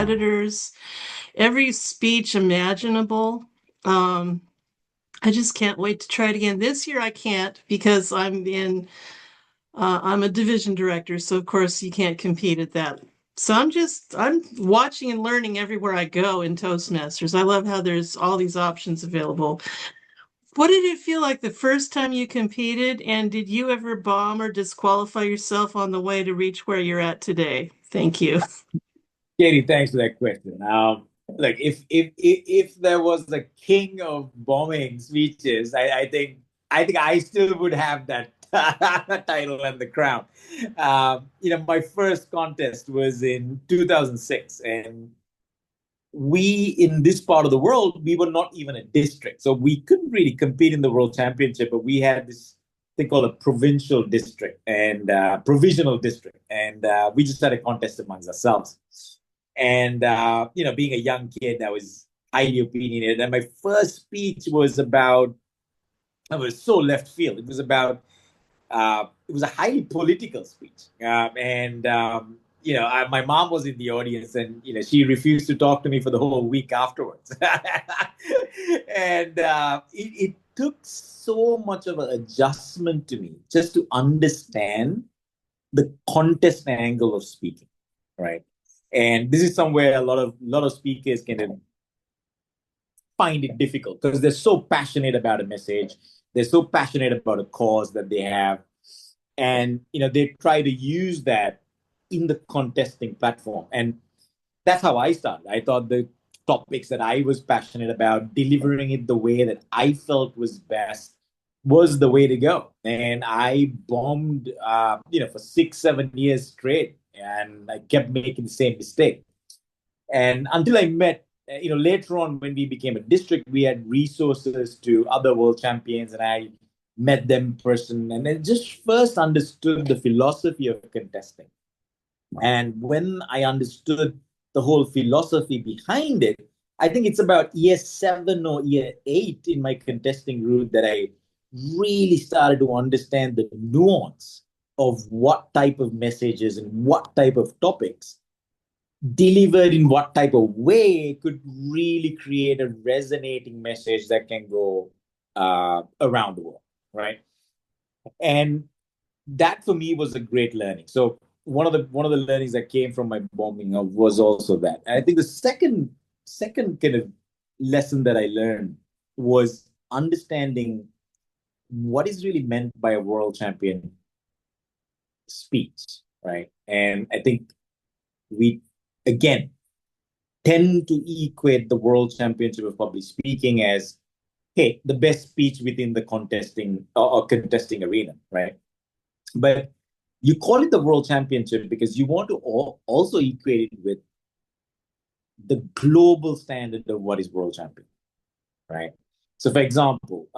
competitors, every speech imaginable. I just can't wait to try it again. This year I can't because I'm a division director, so of course you can't compete at that. So I'm watching and learning everywhere I go in Toastmasters. I love how there's all these options available. What did it feel like the first time you competed, and did you ever bomb or disqualify yourself on the way to reach where you're at today? Thank you. Katie, thanks for that question. Look, if there was a king of bombing speeches, I think I still would have that title and the crown. My first contest was in 2006, and we in this part of the world we were not even a district, so we couldn't really compete in the world championship. But we had this thing called a provincial district and provisional district, and we just had a contest amongst ourselves. And being a young kid, I was highly opinionated. And my first speech was about, it was so left field. It was a highly political speech. My mom was in the audience, and she refused to talk to me for the whole week afterwards. And it took so much of an adjustment to me just to understand the contest angle of speaking, right? And this is somewhere a lot of speakers can find it difficult because they're so passionate about a message, they're so passionate about a cause that they have, and they try to use that in the contesting platform. And that's how I started. I thought the topics that I was passionate about, delivering it the way that I felt was best, was the way to go. And I bombed, for 6, 7 years straight, and I kept making the same mistake. And until I met, later on when we became a district, we had resources to other world champions, and I met them in person, and I just first understood the philosophy of contesting. And when I understood the whole philosophy behind it, I think it's about year 7 or year 8 in my contesting route that I really started to understand the nuance of what type of messages and what type of topics delivered in what type of way could really create a resonating message that can go around the world, right? And that for me was a great learning. So one of the learnings that came from my bombing was also that. And I think the second kind of lesson that I learned was understanding what is really meant by a world champion speech, right? And I think we again tend to equate the world championship of public speaking as, hey, the best speech within the contesting arena, right? But you call it the world championship because you want to also equate it with the global standard of what is world champion, right? So, for example,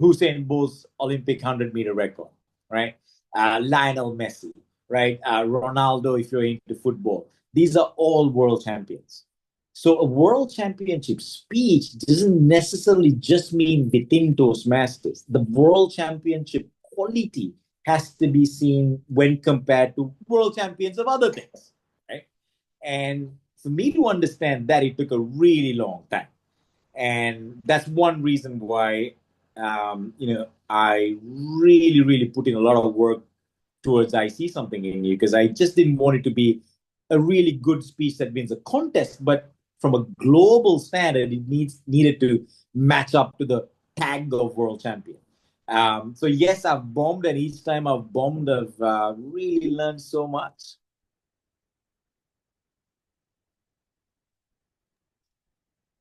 Usain Bolt's Olympic 100-meter record, right? Lionel Messi, right? Ronaldo, if you're into football. These are all world champions. So a world championship speech doesn't necessarily just mean within Toastmasters. The world championship quality has to be seen when compared to world champions of other things, right? And for me to understand that, it took a really long time. And that's one reason why, I really, really put in a lot of work towards I see something in you, because I just didn't want it to be a really good speech that wins a contest, but from a global standard, it needed to match up to the tag of world champion. So yes, I've bombed, and each time I've bombed, I've really learned so much.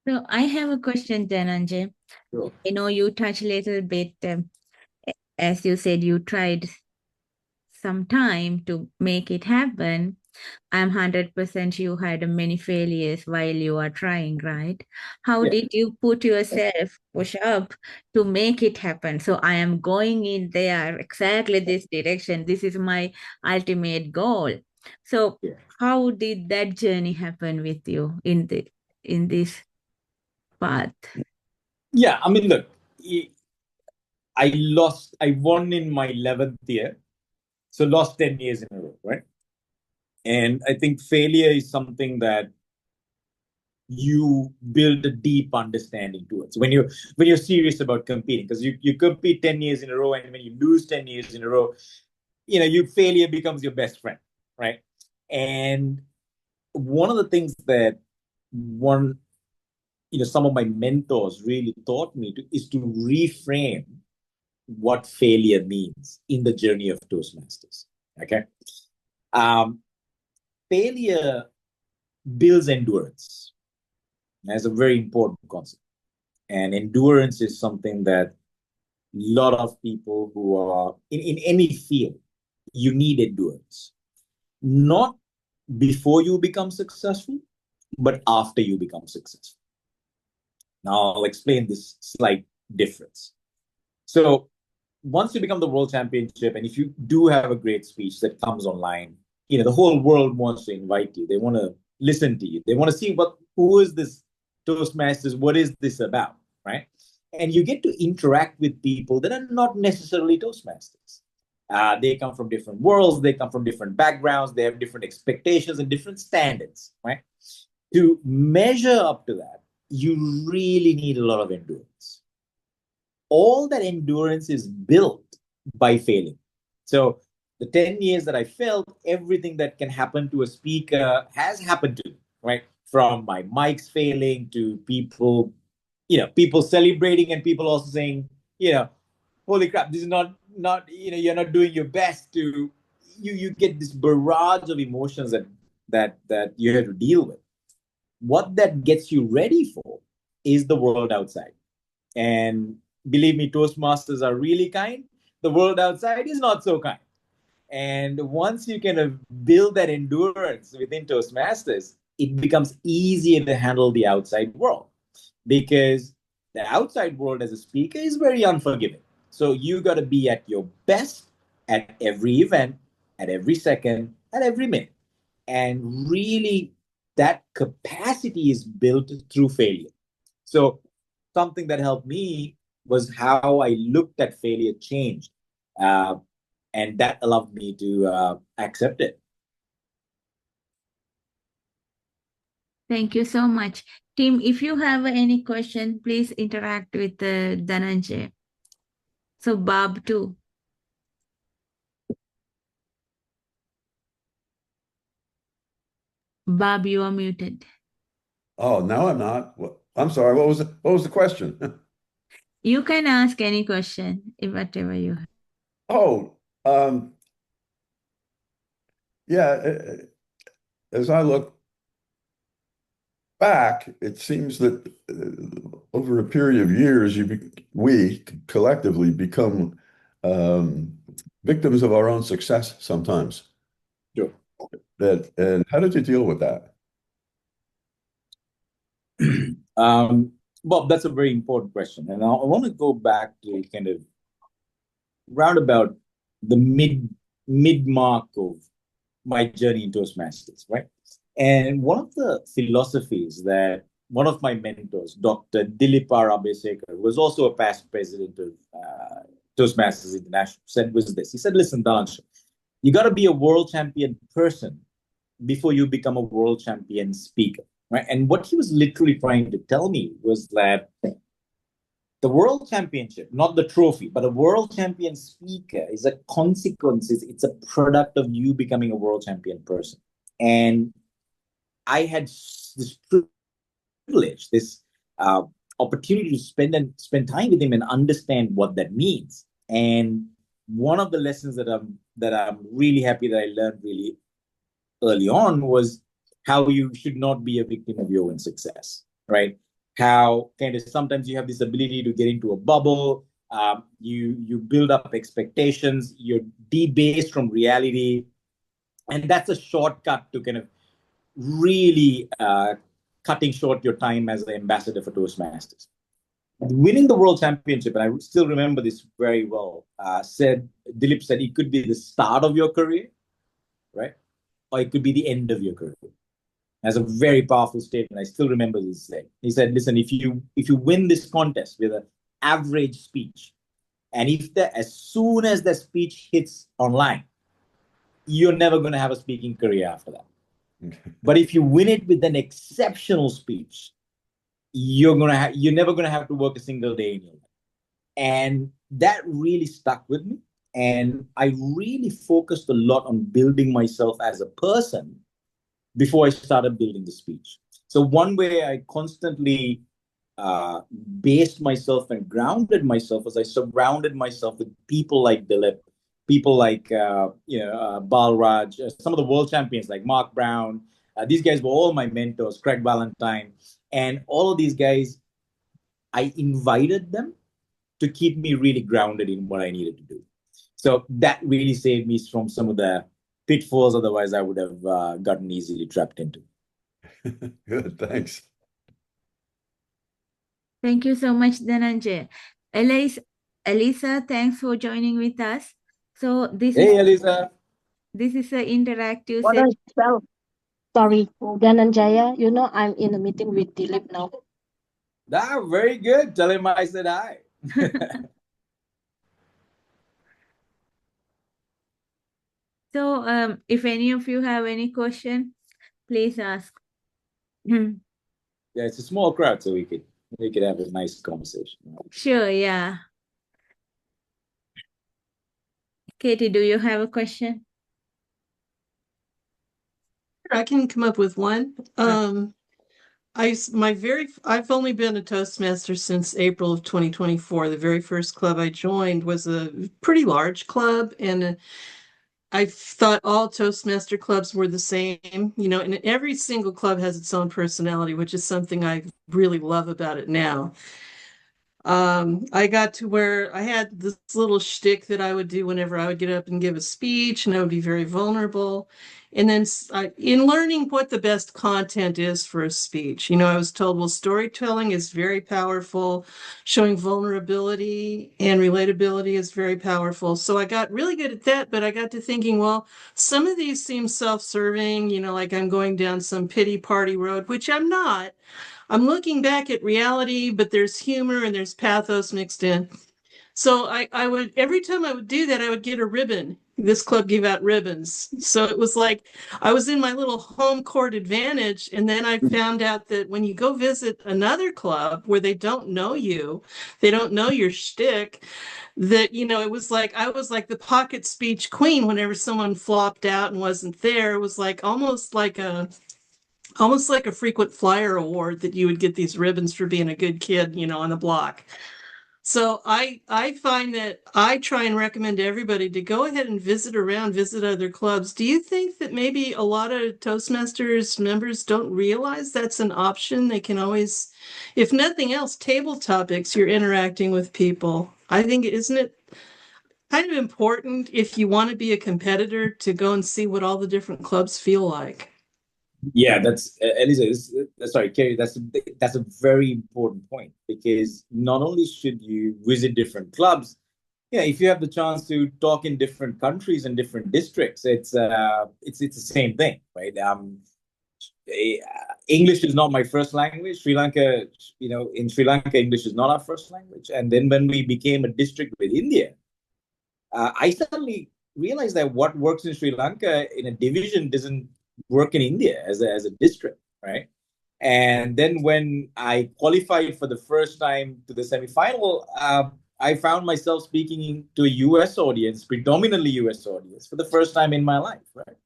So I have a question, Dananjay. Sure. I know you touched a little bit, as you said, you tried some time to make it happen. I'm 100% you had many failures while you are trying, right? How Yeah. did you put yourself, push up to make it happen? So I am going in there, exactly this direction. This is my ultimate goal. So Yeah. how did that journey happen with you in this path? Yeah. I mean, look, I won in my 11th year, so lost 10 years in a row, right? And I think failure is something that you build a deep understanding towards when you're serious about competing, because you compete 10 years in a row, and when you lose 10 years in a row, failure becomes your best friend, right? And one of the things that some of my mentors really taught me is to reframe what failure means in the journey of Toastmasters. Okay. Um, Failure builds endurance. That's a very important concept. And endurance is something that a lot of people who are in any field, you need endurance. Not before you become successful, but after you become successful. Now, I'll explain this slight difference. So, once you become the world championship, and if you do have a great speech that comes online, the whole world wants to invite you. They want to listen to you. They want to see who is this Toastmasters? What is this about, right? And you get to interact with people that are not necessarily Toastmasters. They come from different worlds. They come from different backgrounds. They have different expectations and different standards, right? To measure up to that, you really need a lot of endurance. All that endurance is built by failing. So the 10 years that I failed, everything that can happen to a speaker has happened to me, right? From my mics failing to people celebrating, and people also saying, holy crap, this is not, you're not doing your best. You get this barrage of emotions that you have to deal with. What that gets you ready for is the world outside. And believe me, Toastmasters are really kind. The world outside is not so kind. And once you kind of build that endurance within Toastmasters, it becomes easier to handle the outside world, because the outside world as a speaker is very unforgiving. So you got to be at your best at every event, at every second, at every minute. And really, that capacity is built through failure. So something that helped me was how I looked at failure changed. And that allowed me to accept it. Thank you so much. Tim, if you have any question, please interact with Dananjaya. So Bob too. Bob, you are muted. Oh, now I'm not. I'm sorry. What was the question? You can ask any question, whatever you have. Oh, yeah. As I look back, it seems that over a period of years, we collectively become victims of our own success sometimes. Sure. And how did you deal with that? Bob, that's a very important question. And I want to go back to kind of round about the mid mark of my journey in Toastmasters, right? And one of the philosophies that one of my mentors, Dr. Dilipar Abhisekar, who was also a past president of Toastmasters International, said was this. He said, listen, Dananjaya, you got to be a world champion person before you become a world champion speaker, right? And what he was literally trying to tell me was that the world championship, not the trophy, but a world champion speaker is a consequence. It's a product of you becoming a world champion person. And I had this privilege, this opportunity to spend time with him and understand what that means. And one of the lessons that I'm really happy that I learned really early on was how you should not be a victim of your own success, right? How kind of sometimes you have this ability to get into a bubble. You build up expectations. You're debased from reality, and that's a shortcut to kind of really cutting short your time as an ambassador for Toastmasters. Winning the world championship, and I still remember this very well. Dilip said it could be the start of your career, right, or it could be the end of your career. That's a very powerful statement. I still remember this thing. He said, listen, if you win this contest with an average speech, and as soon as the speech hits online, you're never going to have a speaking career after that. But if you win it with an exceptional speech, you're never going to have to work a single day in your life. And that really stuck with me. And I really focused a lot on building myself as a person before I started building the speech. So one way I constantly based myself and grounded myself was I surrounded myself with people like Dilip, people like Balraj, some of the world champions like Mark Brown. These guys were all my mentors, Craig Valentine, and all of these guys. I invited them to keep me really grounded in what I needed to do. So that really saved me from some of the pitfalls otherwise I would have gotten easily trapped into. Good, thanks. Thank you so much, Dananjaya. Elisa, thanks for joining with us. So Hey, Elisa. This is an interactive What session. I felt, sorry, Dananjaya, I'm in a meeting with Dilip now. Very good. Tell him I said hi. So if any of you have any question, please ask. Yeah, it's a small crowd, so we could have a nice conversation. Sure, yeah. Katie, do you have a question? I can come up with one. I've only been a Toastmaster since April of 2024. The very first club I joined was a pretty large club, and I thought all Toastmaster clubs were the same, and every single club has its own personality, which is something I really love about it now. I got to where I had this little shtick that I would do whenever I would get up and give a speech, and I would be very vulnerable. And then in learning what the best content is for a speech, I was told, well, storytelling is very powerful, showing vulnerability and relatability is very powerful. So I got really good at that, but I got to thinking, well, some of these seem self-serving, like I'm going down some pity party road, which I'm not. I'm looking back at reality, but there's humor and there's pathos mixed in. So I would, every time I would do that, I would get a ribbon. This club gave out ribbons. So it was like I was in my little home court advantage. And then I found out that when you go visit another club where they don't know you, they don't know your shtick, that, it was like I was like the pocket speech queen whenever someone flopped out and wasn't there. It was like almost like a frequent flyer award that you would get these ribbons for being a good kid, on the block. So I find that I try and recommend to everybody to go ahead and visit other clubs. Do you think that maybe a lot of Toastmasters members don't realize that's an option? They can always, if nothing else, table topics, you're interacting with people. I think, isn't it kind of important if you want to be a competitor to go and see what all the different clubs feel like? Yeah, that's Elisa. Sorry, Kerry. That's a very important point, because not only should you visit different clubs, if you have the chance to talk in different countries and different districts, it's the same thing, right? English is not my first language. Sri Lanka, in Sri Lanka, English is not our first language. And then when we became a district with India, I suddenly realized that what works in Sri Lanka in a division doesn't work in India as a district, right? And then when I qualified for the first time to the semifinal, I found myself speaking to a US audience, predominantly US audience, for the first time in my life, right?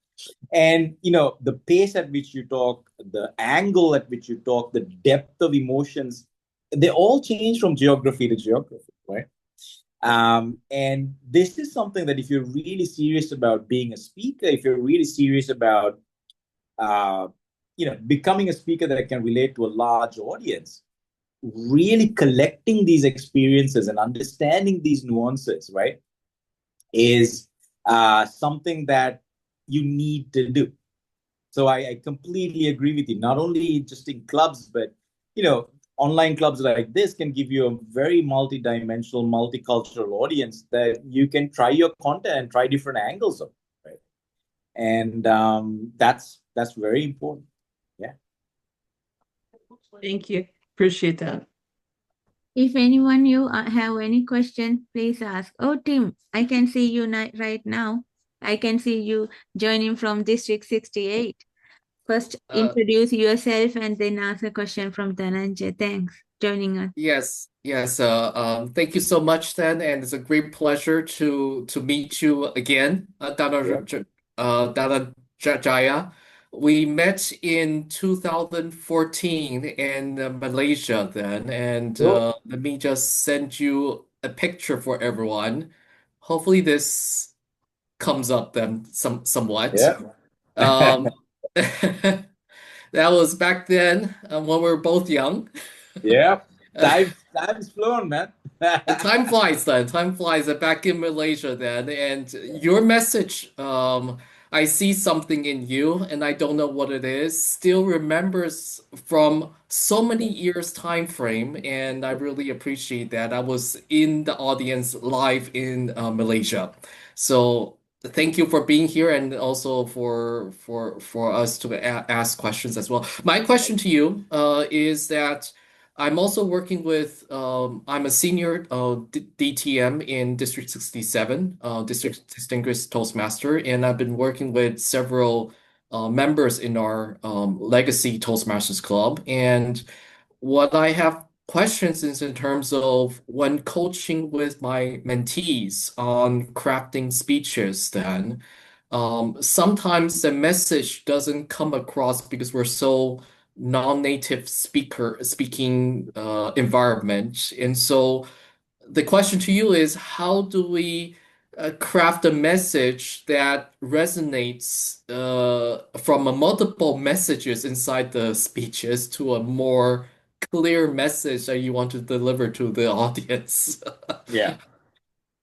And the pace at which you talk, the angle at which you talk, the depth of emotions, they all change from geography to geography, right? And this is something that if you're really serious about being a speaker, if you're really serious about becoming a speaker that can relate to a large audience, really collecting these experiences and understanding these nuances, right, is something that you need to do. So I completely agree with you. Not only just in clubs, but online clubs like this can give you a very multi-dimensional, multicultural audience that you can try your content and try different angles of, right? And that's very important. Yeah. Thank you. Appreciate that. If anyone you have any question, please ask. Oh, Tim, I can see you right now. I can see you joining from District 68. First, Uh, introduce yourself and then ask a question from Dananjaya. Thanks joining us. yes, yes. Thank you so much, then, and it's a great pleasure to meet you again, Dananjaya. We met in 2014 in Malaysia then, and Oh, let me just send you a picture for everyone. Hopefully, this comes up then somewhat. yeah. Um, that was back then when we were both young. Yeah. Time's flown, man. Time flies then. Time flies back in Malaysia then. And your message, I see something in you and I don't know what it is, still remembers from so many years time frame. And I really appreciate that. I was in the audience live in Malaysia. So thank you for being here and also for us to ask questions as well. My question to you is that I'm also working with, I'm a senior DTM in District 67, District Distinguished Toastmaster, and I've been working with several members in our Legacy Toastmasters Club. And what I have questions is in terms of when coaching with my mentees on crafting speeches, then sometimes the message doesn't come across because we're so non-native speaking environment. And so the question to you is, how do we craft a message that resonates from a multiple messages inside the speeches to a more clear message that you want to deliver to the audience? Yeah.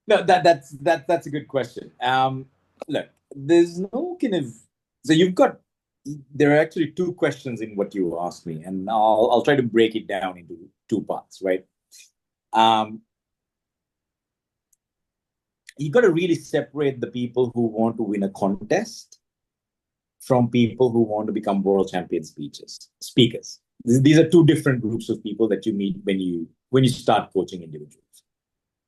No, that's a good question. Look, there's no kind of so you've got there are actually two questions in what you asked me, and I'll try to break it down into two parts, right? Um, you got to really separate the people who want to win a contest from people who want to become world champion speakers. These are two different groups of people that you meet when you start coaching individuals.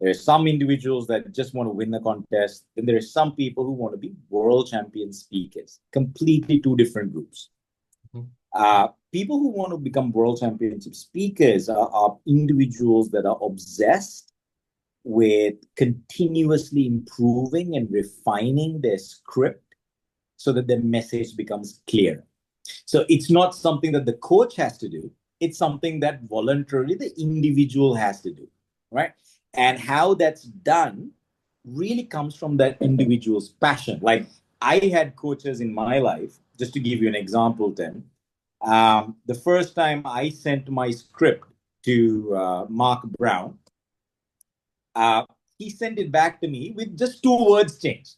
There are some individuals that just want to win the contest. Then there are some people who want to be world champion speakers. Completely two different groups. People who want to become world championship speakers are individuals that are obsessed with continuously improving and refining their script so that their message becomes clear. So it's not something that the coach has to do. It's something that voluntarily the individual has to do, right? And how that's done really comes from that individual's passion. Like I had coaches in my life, just to give you an example, Tim. The first time I sent my script to Mark Brown, he sent it back to me with just two words changed.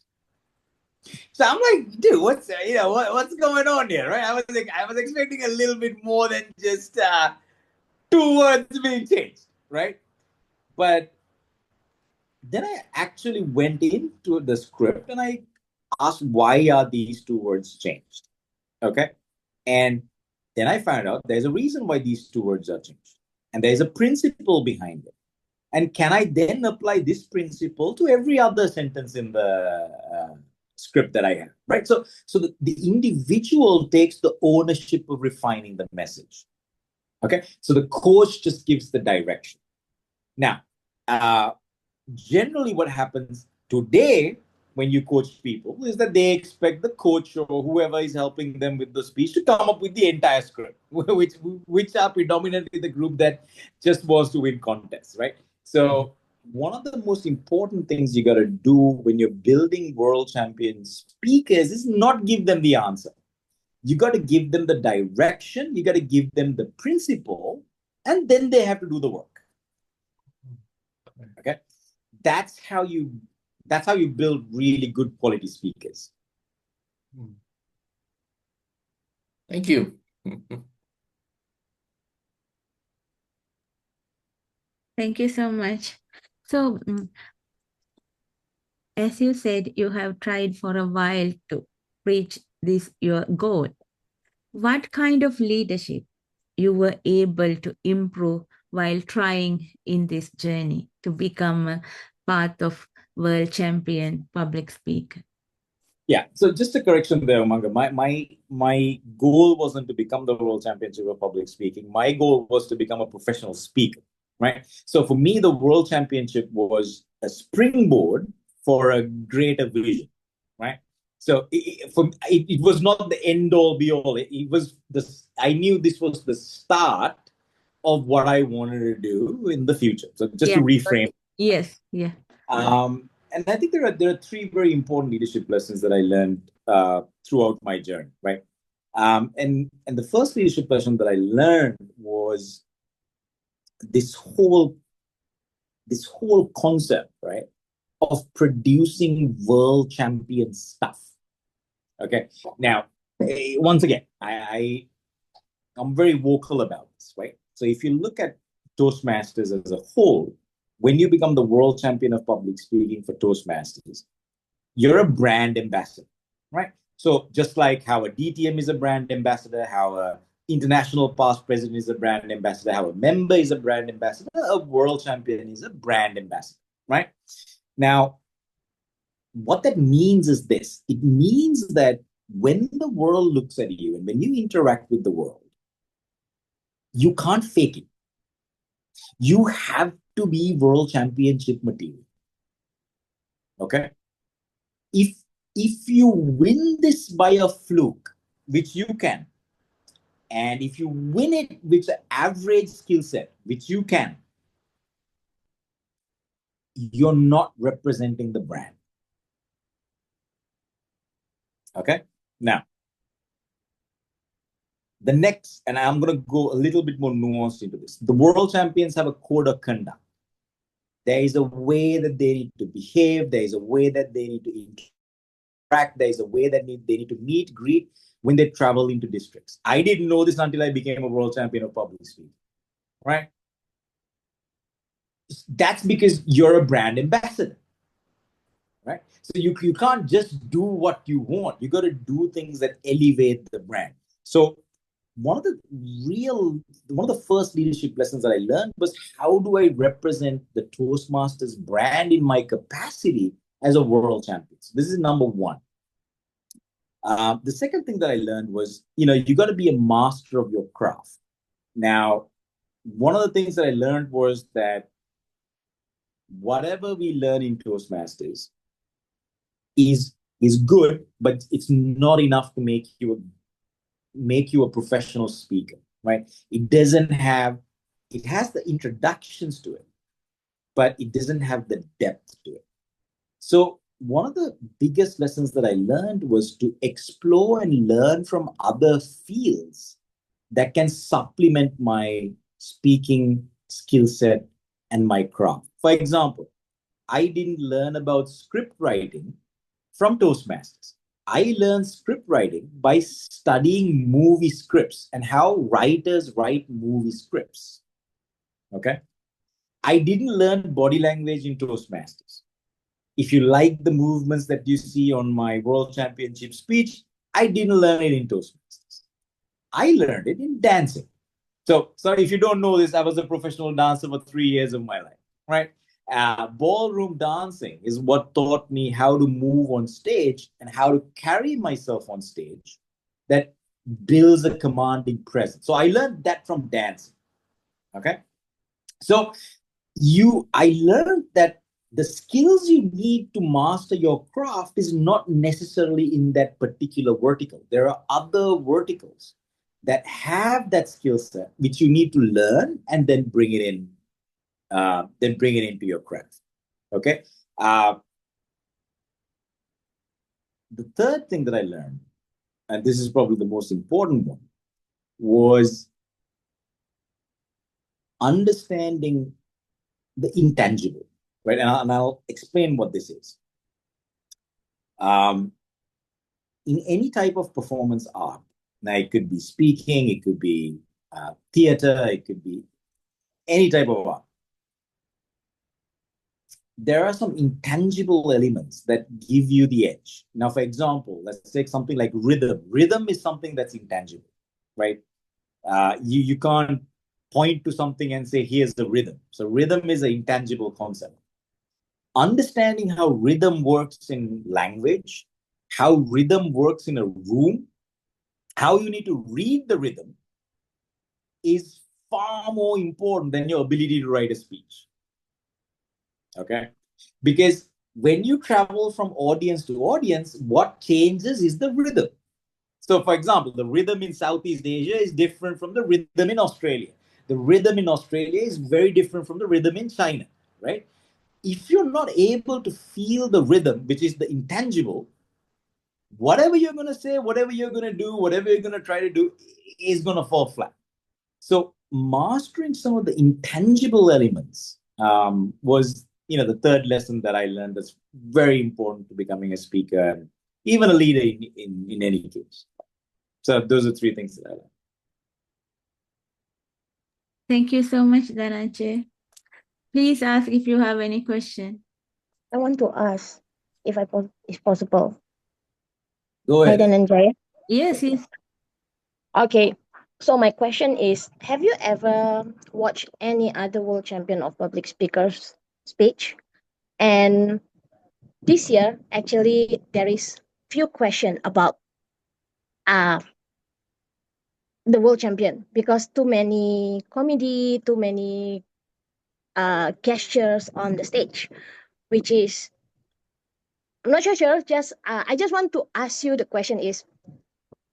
So I'm like, dude, what's going on here, right? I was expecting a little bit more than just two words being changed, right? But then I actually went into the script and I asked, why are these two words changed? Okay. And then I found out there's a reason why these two words are changed. And there's a principle behind it. And can I then apply this principle to every other sentence in the script that I have, right? So the individual takes the ownership of refining the message. Okay. So the coach just gives the direction. Now, generally what happens today when you coach people is that they expect the coach or whoever is helping them with the speech to come up with the entire script, which are predominantly the group that just wants to win contests, right? So one of the most important things you got to do when you're building world champion speakers is not give them the answer. You got to give them the direction, you got to give them the principle, and then they have to do the work. Okay. That's how you build really good quality speakers. Thank you. Thank you so much. So, as you said, you have tried for a while to reach this your goal. What kind of leadership you were able to improve while trying in this journey to become a part of world champion public speaker? Yeah. So just a correction there, Umanga. My goal wasn't to become the world championship of public speaking. My goal was to become a professional speaker, right? So for me, the world championship was a springboard for a greater vision, right? So it was not the end all be all. It was this. I knew this was the start of what I wanted to do in the future. So just to Yeah. reframe. Yes. Yeah. And I think there are three very important leadership lessons that I learned throughout my journey, right? And the first leadership lesson that I learned was this whole concept, right, of producing world champion stuff. Okay, now once again, I'm very vocal about this, right? So if you look at Toastmasters as a whole, when you become the world champion of public speaking for Toastmasters, you're a brand ambassador, right? So just like how a DTM is a brand ambassador, how a international past president is a brand ambassador, how a member is a brand ambassador, a world champion is a brand ambassador, right? Now, what that means is this. It means that when the world looks at you and when you interact with the world, you can't fake it. You have to be world championship material. Okay? If you win this by a fluke, which you can, and if you win it with an average skill set, which you can, you're not representing the brand. Okay? Now, the next, and I'm going to go a little bit more nuanced into this. The world champions have a code of conduct. There is a way that they need to behave. There is a way that they need to interact. There is a way that they need to meet, greet when they travel into districts. I didn't know this until I became a world champion of public speaking, right? That's because you're a brand ambassador, right? So you can't just do what you want. You got to do things that elevate the brand. So one of the first leadership lessons that I learned was, how do I represent the Toastmasters brand in my capacity as a world champion? So this is number one. The second thing that I learned was, you got to be a master of your craft. Now, one of the things that I learned was that whatever we learn in Toastmasters is good, but it's not enough to make you a professional speaker, right? It has the introductions to it, but it doesn't have the depth to it. So one of the biggest lessons that I learned was to explore and learn from other fields that can supplement my speaking skill set and my craft. For example, I didn't learn about script writing from Toastmasters. I learned script writing by studying movie scripts and how writers write movie scripts. Okay? I didn't learn body language in Toastmasters. If you like the movements that you see on my world championship speech, I didn't learn it in Toastmasters. I learned it in dancing. So, sorry, if you don't know this, I was a professional dancer for 3 years of my life, right? Ballroom dancing is what taught me how to move on stage and how to carry myself on stage that builds a commanding presence. So I learned that from dancing. Okay. So I learned that the skills you need to master your craft is not necessarily in that particular vertical. There are other verticals that have that skill set, which you need to learn and then bring it in. Then bring it into your craft. Okay. The third thing that I learned, and this is probably the most important one, was understanding the intangible, right? And I'll explain what this is. In any type of performance art, now it could be speaking, it could be theater, it could be any type of art. There are some intangible elements that give you the edge. Now, for example, let's take something like rhythm. Rhythm is something that's intangible, right? You can't point to something and say, here's the rhythm. So rhythm is an intangible concept. Understanding how rhythm works in language how rhythm works in a room, how you need to read the rhythm is far more important than your ability to write a speech. Okay? Because when you travel from audience to audience, what changes is the rhythm. So, for example, the rhythm in Southeast Asia is different from the rhythm in Australia. The rhythm in Australia is very different from the rhythm in China, right? If you're not able to feel the rhythm, which is the intangible, whatever you're going to say, whatever you're going to do, whatever you're going to try to do is going to fall flat. So mastering some of the intangible elements was, the third lesson that I learned that's very important to becoming a speaker and even a leader in any case. So those are three things that I learned. Thank you so much, Dananjaya. Please ask if you have any question. I want to ask if possible. Go Hi, ahead. Dananjaya. Yes, yes. Okay. So my question is, have you ever watched any other world champion of public speakers speech? And this year, actually, there is few questions about uh the world champion because too many comedy, too many gestures on the stage, which is I'm not sure. Just I just want to ask you the question is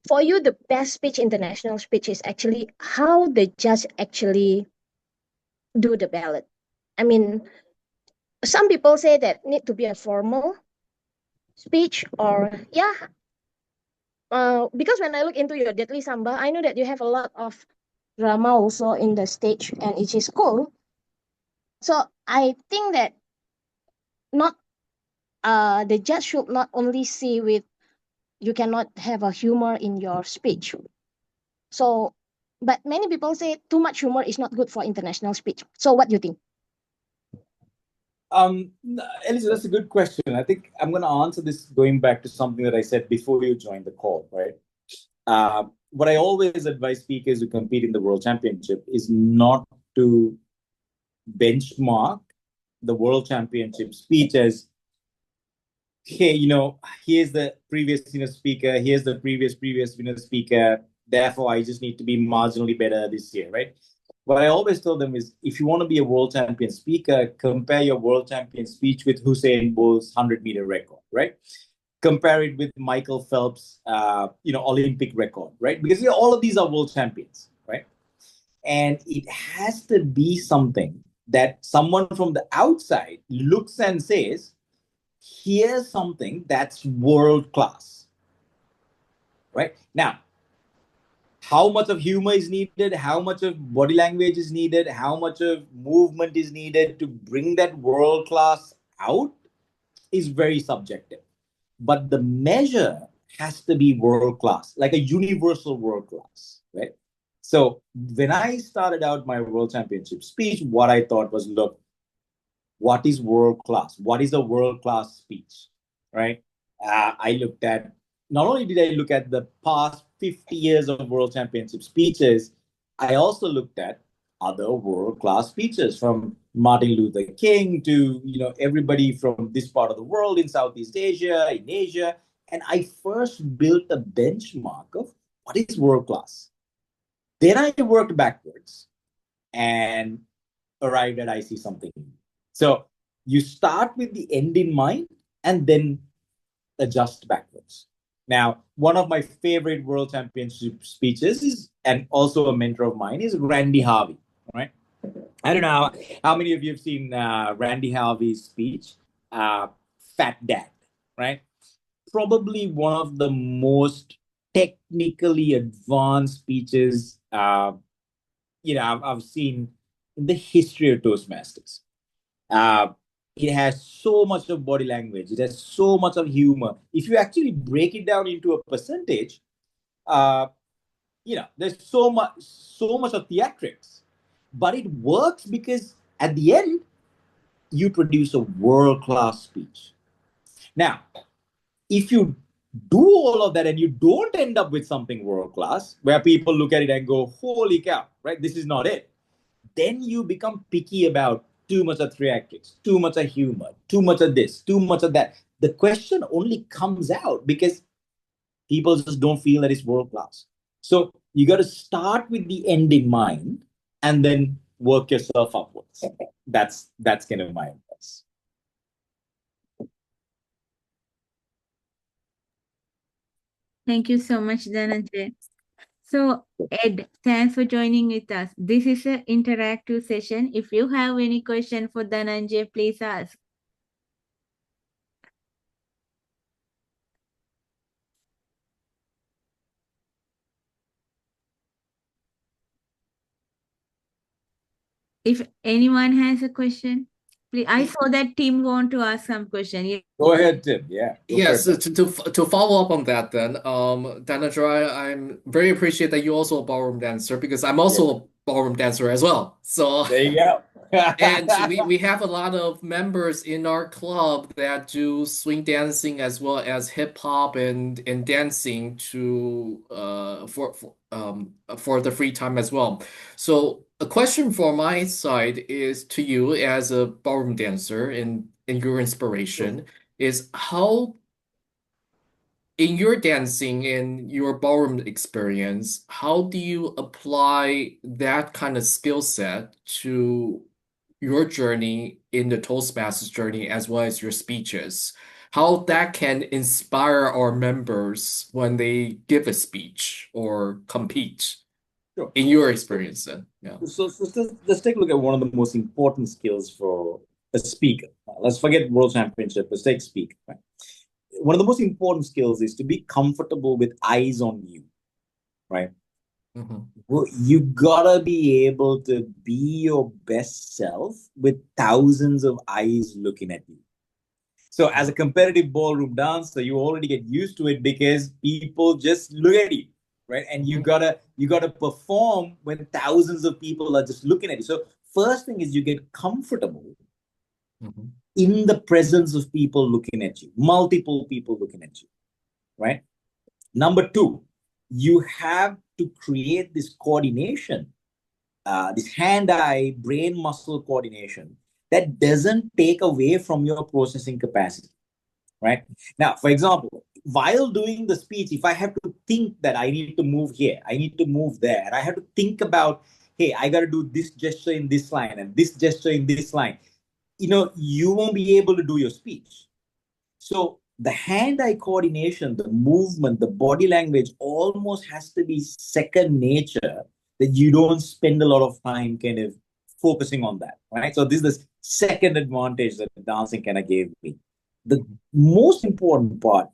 for you the best speech, international speech is actually how the judge actually do the ballot. I mean, some people say that need to be a formal speech or yeah. Because when I look into your Deadly Samba, I know that you have a lot of drama also in the stage, and it is cool. So I think that not the judge should not only see with you cannot have a humor in your speech. So, but many people say too much humor is not good for international speech. So, what do you think? Elisa, that's a good question. I think I'm going to answer this going back to something that I said before you joined the call, right? What I always advise speakers who compete in the World Championship is not to benchmark the World Championship speech as, hey, here's the previous speaker, here's the previous speaker, therefore I just need to be marginally better this year, right? What I always tell them is, if you want to be a world champion speaker, compare your world champion speech with Usain Bolt's 100-meter record, right? Compare it with Michael Phelps' Olympic record, right? Because all of these are world champions, right? And it has to be something that someone from the outside looks and says, here's something that's world class, right? Now, how much of humor is needed, how much of body language is needed, how much of movement is needed to bring that world class out is very subjective. But the measure has to be world class, like a universal world class, right? So when I started out my world championship speech, what I thought was, look, what is world class? What is a world class speech, right? I looked at, not only did I look at the past 50 years of world championship speeches, I also looked at other world class speeches from Martin Luther King to everybody from this part of the world in Southeast Asia, in Asia, and I first built a benchmark of what is world class. Then I worked backwards and arrived at I see something. So you start with the end in mind and then adjust backwards. Now, one of my favorite world championship speeches is, and also a mentor of mine, is Randy Harvey, right? I don't know how many of you have seen Randy Harvey's speech, Fat Dad, right? Probably one of the most technically advanced speeches I've seen in the history of Toastmasters. Uh, it has so much of body language. It has so much of humor. If you actually break it down into a percentage, there's so much of theatrics, but it works because at the end, you produce a world-class speech. Now, if you do all of that and you don't end up with something world-class, where people look at it and go, holy cow, right? This is not it. Then you become picky about too much of theatrics, too much of humor, too much of this, too much of that. the question only comes out because people just don't feel that it's world class. So you got to start with the end in mind and then work yourself upwards. That's kind of my advice. Thank you so much, Dananjaya. So, Ed, thanks for joining with us. This is an interactive session. If you have any question for Dananjaya, please ask. If anyone has a question, please. I saw that Tim want to ask some question. Yeah. Go ahead, Tim. Yeah. Yes, to follow up on that then, Dananjaya, I'm very appreciate that you're also a ballroom dancer because I'm also a ballroom dancer as well. So there you go. and we have a lot of members in our club that do swing dancing as well as hip hop and dancing to for the free time as well. So a question for my side is to you as a ballroom dancer and your inspiration is how in your dancing and your ballroom experience, how do you apply that kind of skill set to your journey in the Toastmasters journey as well as your speeches? How that can inspire our members when they give a speech or compete Sure. in your experience then? Yeah. So let's take a look at one of the most important skills for a speaker. Let's forget world championship. Let's take speak. Right? One of the most important skills is to be comfortable with eyes on you, right? Well, you gotta be able to be your best self with thousands of eyes looking at you. So as a competitive ballroom dancer, you already get used to it because people just look at you, right? And you gotta perform when thousands of people are just looking at you. So first thing is you get comfortable in the presence of people looking at you, multiple people looking at you, right? Number two, you have to create this coordination, this hand-eye brain-muscle coordination that doesn't take away from your processing capacity, right? Now, for example, while doing the speech, if I have to think that I need to move here, I need to move there, and I have to think about, hey, I got to do this gesture in this line and this gesture in this line, you won't be able to do your speech. So the hand-eye coordination, the movement, the body language almost has to be second nature, that you don't spend a lot of time kind of focusing on that, right? So this is the second advantage that dancing kind of gave me. The most important part,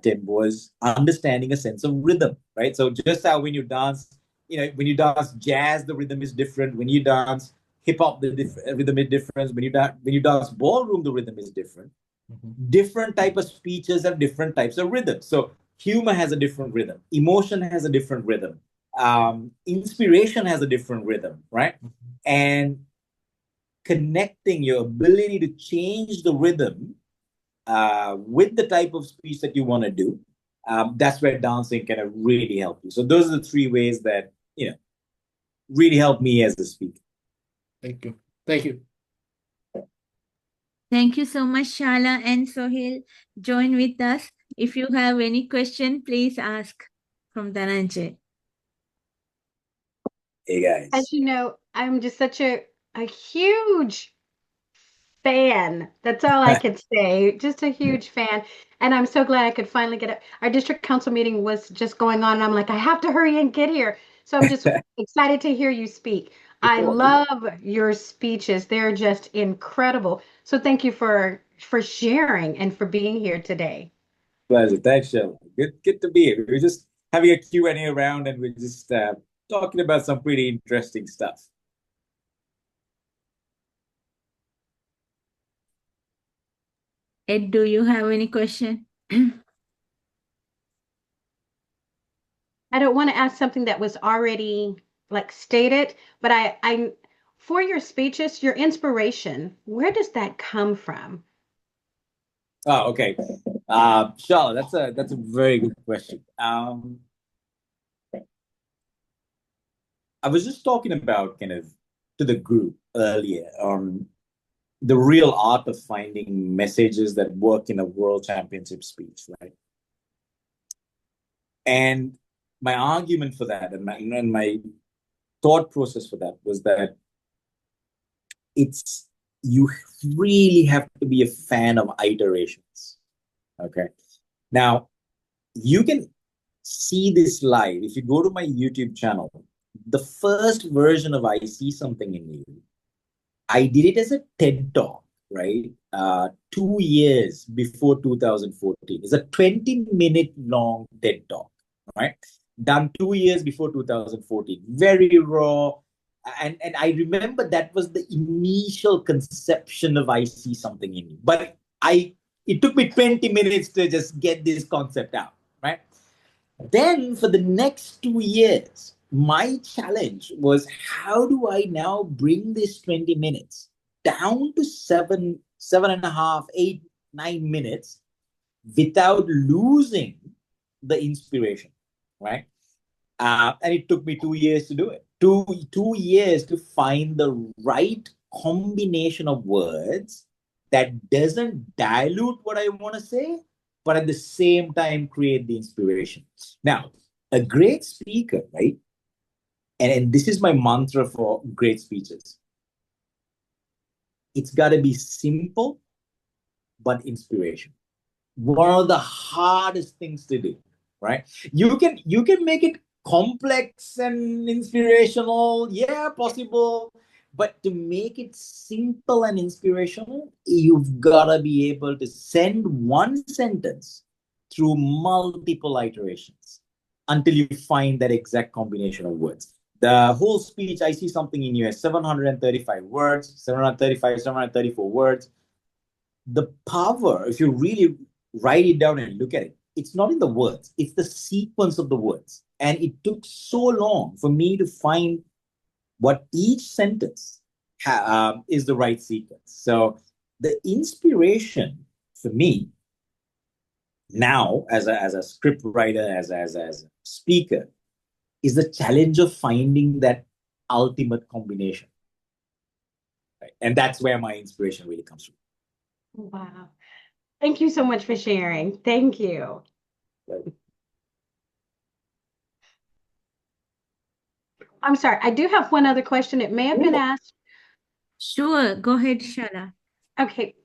Tim, was understanding a sense of rhythm, right? So just how when you dance, when you dance jazz, the rhythm is different. When you dance hip hop, the rhythm is different. When you dance ballroom, the rhythm is different. Different type of speeches have different types of rhythms. So humor has a different rhythm, emotion has a different rhythm, inspiration has a different rhythm, right? And connecting your ability to change the rhythm with the type of speech that you want to do, that's where dancing can really help you. So those are the three ways that really help me as a speaker. Thank you. Thank you. Thank you so much, Shala and Sohail. Join with us. If you have any question, please ask from Dananjaya. Hey, guys. As you know, I'm just such a huge fan. That's all I can say. Just a huge fan. And I'm so glad I could finally get it. Our district council meeting was just going on, and I'm like, I have to hurry and get here. So I'm just excited to hear you speak. I love your speeches. They're just incredible. So thank you for sharing and for being here today. Pleasure. Thanks, Shelley. Good to be here. We're just having a Q&A round, and we're just talking about some pretty interesting stuff. Ed, do you have any question? I don't want to ask something that was already stated, but I for your speeches, your inspiration, where does that come from? Oh, okay. Charlotte, that's a very good question. I was just talking about kind of to the group earlier. the real art of finding messages that work in a world championship speech, right? And my argument for that and my thought process for that was that it's you really have to be a fan of iterations. Okay. Now, you can see this live. If you go to my YouTube channel, the first version of I See Something in You, I did it as a TED Talk, right? 2 years before 2014. It's a 20-minute long TED Talk, right? Done 2 years before 2014. Very raw. And I remember that was the initial conception of I See Something in You. But it took me 20 minutes to just get this concept out, right? Then for the next 2 years, my challenge was how do I now bring this 20 minutes down to 7.5, 8, 9 minutes without losing the inspiration, right? And it took me 2 years to do it. Two years to find the right combination of words that doesn't dilute what I want to say, but at the same time create the inspiration. Now, a great speaker, right? And this is my mantra for great speeches. It's got to be simple, but inspiration. One of the hardest things to do, right? You can make it complex and inspirational, yeah, possible. But to make it simple and inspirational, you've got to be able to send one sentence through multiple iterations until you find that exact combination of words. The whole speech, I See Something in You, 735 words, 735, 734 words. The power, if you really write it down and look at it, it's not in the words, it's the sequence of the words. And it took so long for me to find what each sentence is the right sequence. So the inspiration for me now as a script writer, as a speaker, is the challenge of finding that ultimate combination. Right? And that's where my inspiration really comes from. Wow. Thank you so much for sharing. Thank you. Right. I'm sorry. I do have one other question. It may have been asked. Sure, go ahead, Shala. Okay.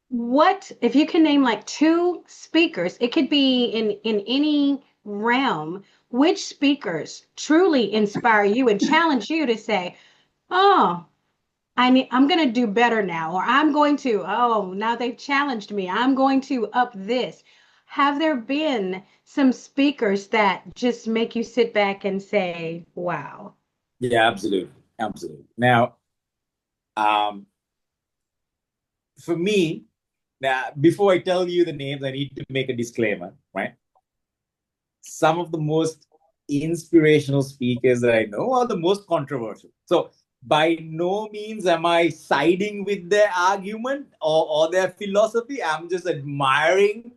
What, if you can name like two speakers, it could be in any realm, which speakers truly inspire you and challenge you to say, oh, I'm going to do better now, or I'm going to, oh, now they've challenged me. I'm going to up this. Have there been some speakers that just make you sit back and say, wow? Yeah, absolutely. Absolutely. Now, for me, now, before I tell you the names, I need to make a disclaimer, right? Some of the most inspirational speakers that I know are the most controversial. So by no means am I siding with their argument or their philosophy. I'm just admiring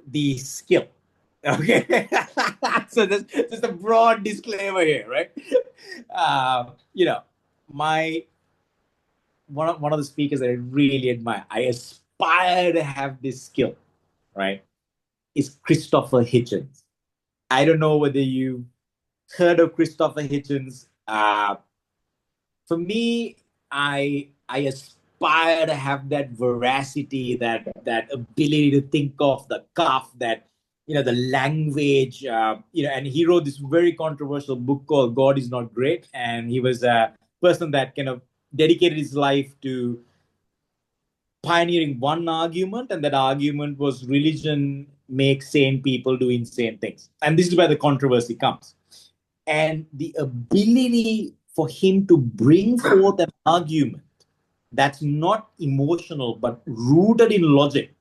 the skill. Okay. So there's just a broad disclaimer here, right? You know, my one of the speakers that I really admire, I aspire to have this skill, right? Is Christopher Hitchens. I don't know whether you heard of Christopher Hitchens. For me, I aspire to have that veracity, that ability to think off the cuff, that the language, and he wrote this very controversial book called God Is Not Great, and he was a person that kind of dedicated his life to pioneering one argument, and that argument was religion makes sane people do insane things. And this is where the controversy comes. And the ability for him to bring forth an argument that's not emotional but rooted in logic,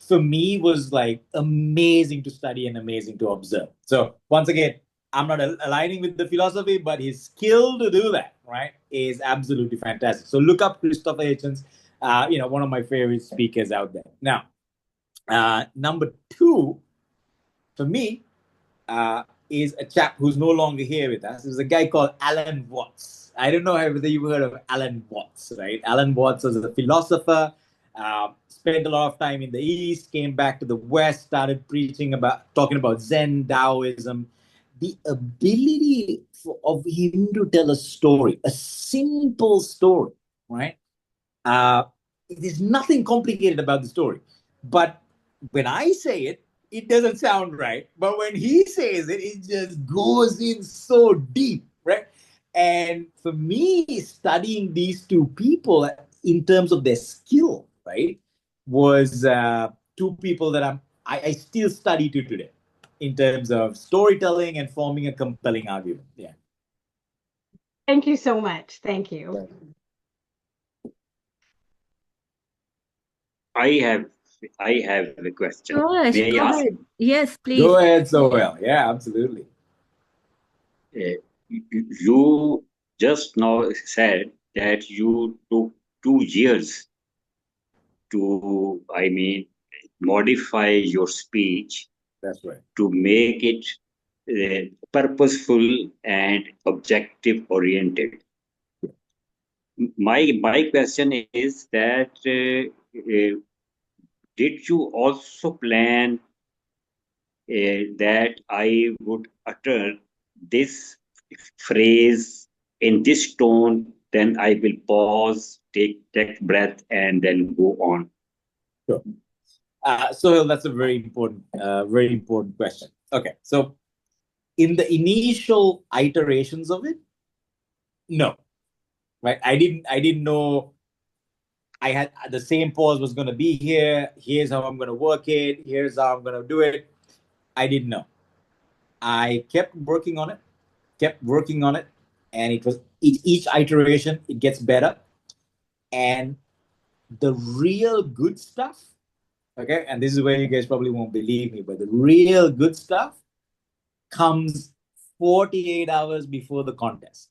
for me, was like amazing to study and amazing to observe. So once again, I'm not aligning with the philosophy, but his skill to do that, right, is absolutely fantastic. So look up Christopher Hitchens, one of my favorite speakers out there. Now, number two, for me, is a chap who's no longer here with us. There's a guy called Alan Watts. I don't know whether you've heard of Alan Watts, right? Alan Watts was a philosopher, spent a lot of time in the East, came back to the West, started talking about Zen, Taoism. The ability of him to tell a story, a simple story, right? There's nothing complicated about the story. But when I say it, it doesn't sound right. But when he says it, it just goes in so deep, right? And for me, studying these two people in terms of their skill, right, was two people that I still study to today in terms of storytelling and forming a compelling argument. Yeah. Thank you so much. Thank you. I have a question. Gosh, May I go ask? ahead. Yes, please. Go ahead, Sohail. Yeah, absolutely. You just now said that you took 2 years to, modify your speech That's right. to make it purposeful and objective oriented. My question is that did you also plan that I would utter this phrase in this tone, then I will pause, take breath, and then go on? Sure. So that's a very important question. Okay, so in the initial iterations of it, no, right? I didn't know I had the same pause was going to be here. Here's how I'm going to work it. Here's how I'm going to do it. I didn't know. I kept working on it, and it was each iteration it gets better, and the real good stuff. Okay, and this is where you guys probably won't believe me, but the real good stuff comes 48 hours before the contest.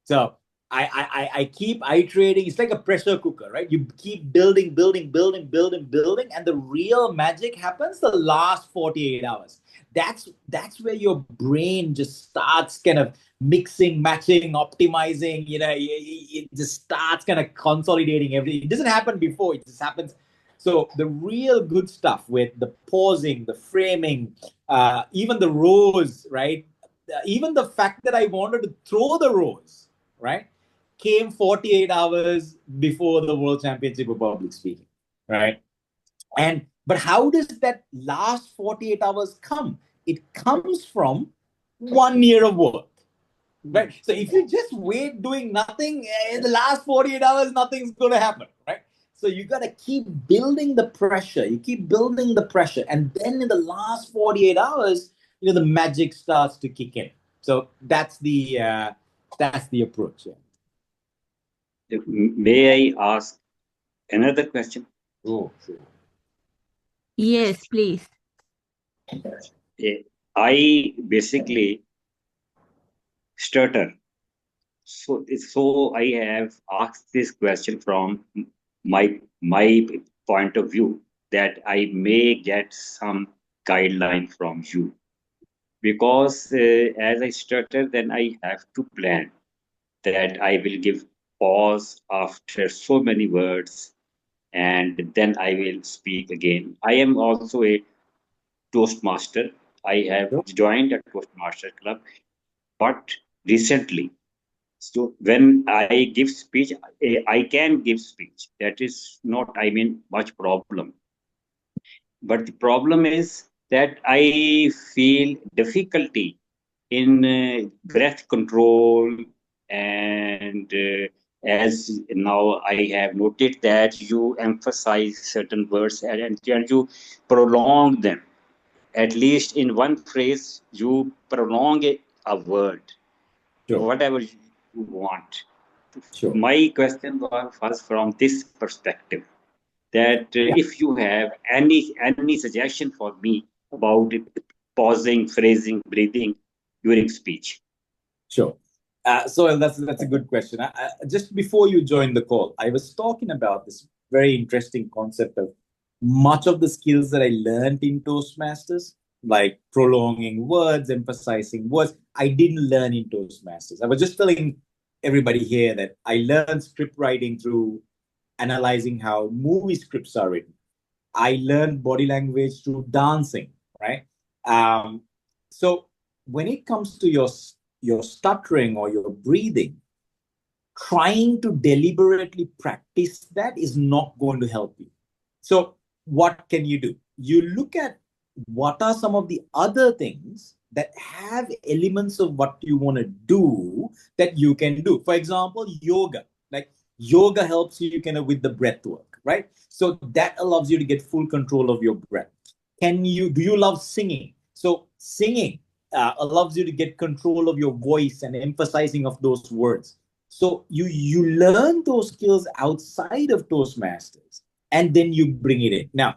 So I keep iterating. It's like a pressure cooker, right? You keep building, and the real magic happens the last 48 hours. That's where your brain just starts kind of mixing, matching, optimizing. It just starts kind of consolidating everything. It doesn't happen before; it just happens. So the real good stuff with the pausing, the framing, even the rows, right? Even the fact that I wanted to throw the rows, right, came 48 hours before the World Championship of Public Speaking, right? But how does that last 48 hours come? It comes from 1 year of work, right? So if you just wait doing nothing, in the last 48 hours, nothing's going to happen, right? So you got to keep building the pressure. You keep building the pressure. And then in the last 48 hours, the magic starts to kick in. So that's the approach. Yeah. May I ask another question? Oh, sure. Yes, please. I basically stutter. So I have asked this question from my point of view, that I may get some guideline from you, because as I stutter, then I have to plan that I will give pause after so many words, and then I will speak again. I am also a Toastmaster. I have Sure. joined a Toastmaster club, but recently. So when I give speech, I can give speech. That is not, much problem. But the problem is that I feel difficulty in breath control, and as now I have noted that you emphasize certain words, and you prolong them. At least in one phrase, you prolong a word, Sure. whatever you want. Sure. My question was from this perspective, that Yeah. if you have any suggestion for me about pausing, phrasing, breathing during speech. Sure. So that's a good question. Just before you joined the call, I was talking about this very interesting concept of much of the skills that I learned in Toastmasters like prolonging words, emphasizing words. I didn't learn in Toastmasters. I was just telling everybody here that I learned script writing through analyzing how movie scripts are written. I learned body language through dancing, right? So when it comes to your stuttering or your breathing, trying to deliberately practice that is not going to help you. So what can you do? You look at what are some of the other things that have elements of what you want to do that you can do. For example, yoga. Like yoga helps you kind of with the breath work, right? So that allows you to get full control of your breath. Do you love singing? So singing allows you to get control of your voice and emphasizing of those words. So you learn those skills outside of Toastmasters, and then you bring it in. Now,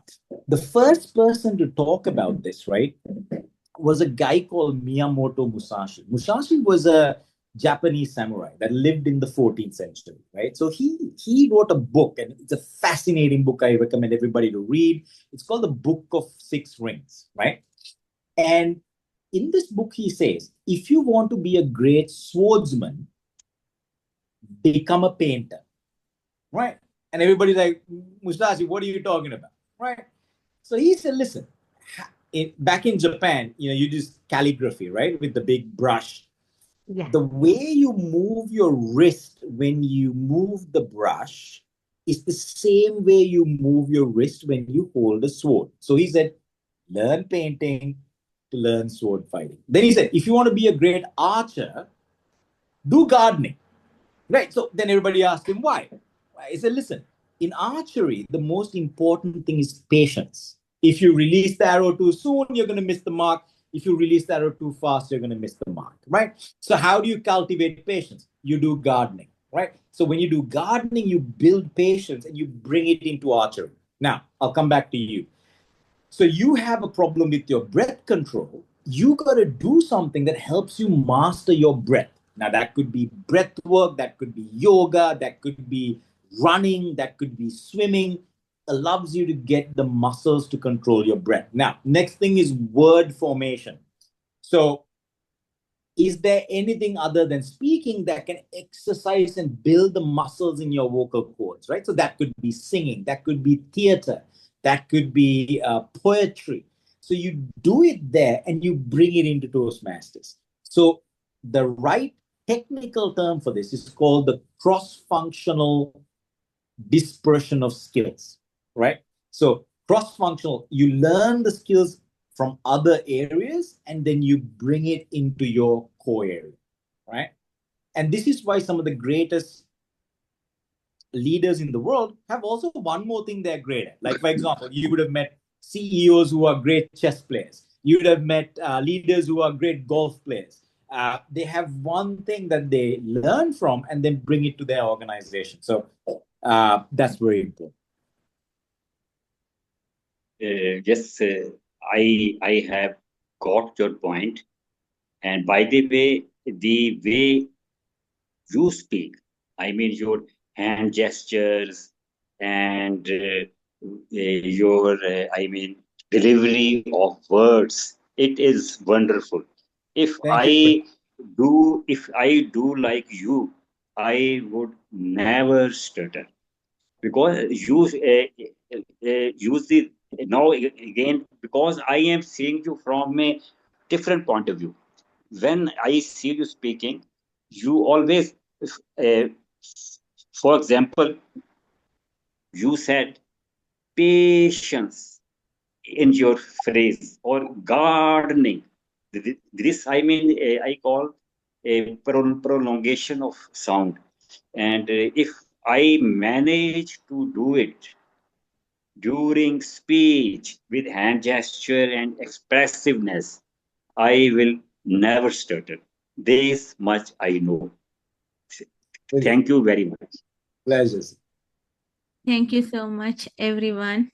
the first person to talk about this, right, was a guy called Miyamoto Musashi. Musashi was a Japanese samurai that lived in the 14th century, right? So he wrote a book, and it's a fascinating book. I recommend everybody to read. It's called the Book of Six Rings, right? And in this book, he says, if you want to be a great swordsman, become a painter, right? And everybody's like, Musashi, what are you talking about, right? So he said, listen, back in Japan, you do calligraphy, right, with the big brush. Yeah. The way you move your wrist when you move the brush is the same way you move your wrist when you hold a sword. So he said, learn painting to learn sword fighting. Then he said, if you want to be a great archer, do gardening. Right. So then everybody asked him why. He said, listen, in archery, the most important thing is patience. If you release the arrow too soon, you're going to miss the mark. If you release the arrow too fast, you're going to miss the mark. Right. So how do you cultivate patience? You do gardening. Right. So when you do gardening, you build patience and you bring it into archery. Now, I'll come back to you. So you have a problem with your breath control. You got to do something that helps you master your breath. Now, that could be breath work, that could be yoga, that could be running, that could be swimming. Allows you to get the muscles to control your breath. Now, next thing is word formation. So is there anything other than speaking that can exercise and build the muscles in your vocal cords, right? So that could be singing, that could be theater, that could be poetry. So you do it there and you bring it into Toastmasters. So the right technical term for this is called the cross-functional dispersion of skills, right? So cross-functional, you learn the skills from other areas and then you bring it into your core area, right? And this is why some of the greatest leaders in the world have also one more thing they're great at. Like, for example, you would have met CEOs who are great chess players. You would have met leaders who are great golf players. They have one thing that they learn from and then bring it to their organization. So that's very important. Yes, I have got your point. And by the way you speak, I mean your hand gestures and your I mean delivery of words. It is wonderful. If Thank you. I do like you, I would never stutter because use the now again because I am seeing you from a different point of view. When I see you speaking, you always, uh, for example, you said patience in your phrase or gardening. This I mean I call a prolongation of sound, and if I manage to do it during speech with hand gesture and expressiveness, I will never stutter. This much I know. Thank you very much. Pleasures. Thank you so much, everyone,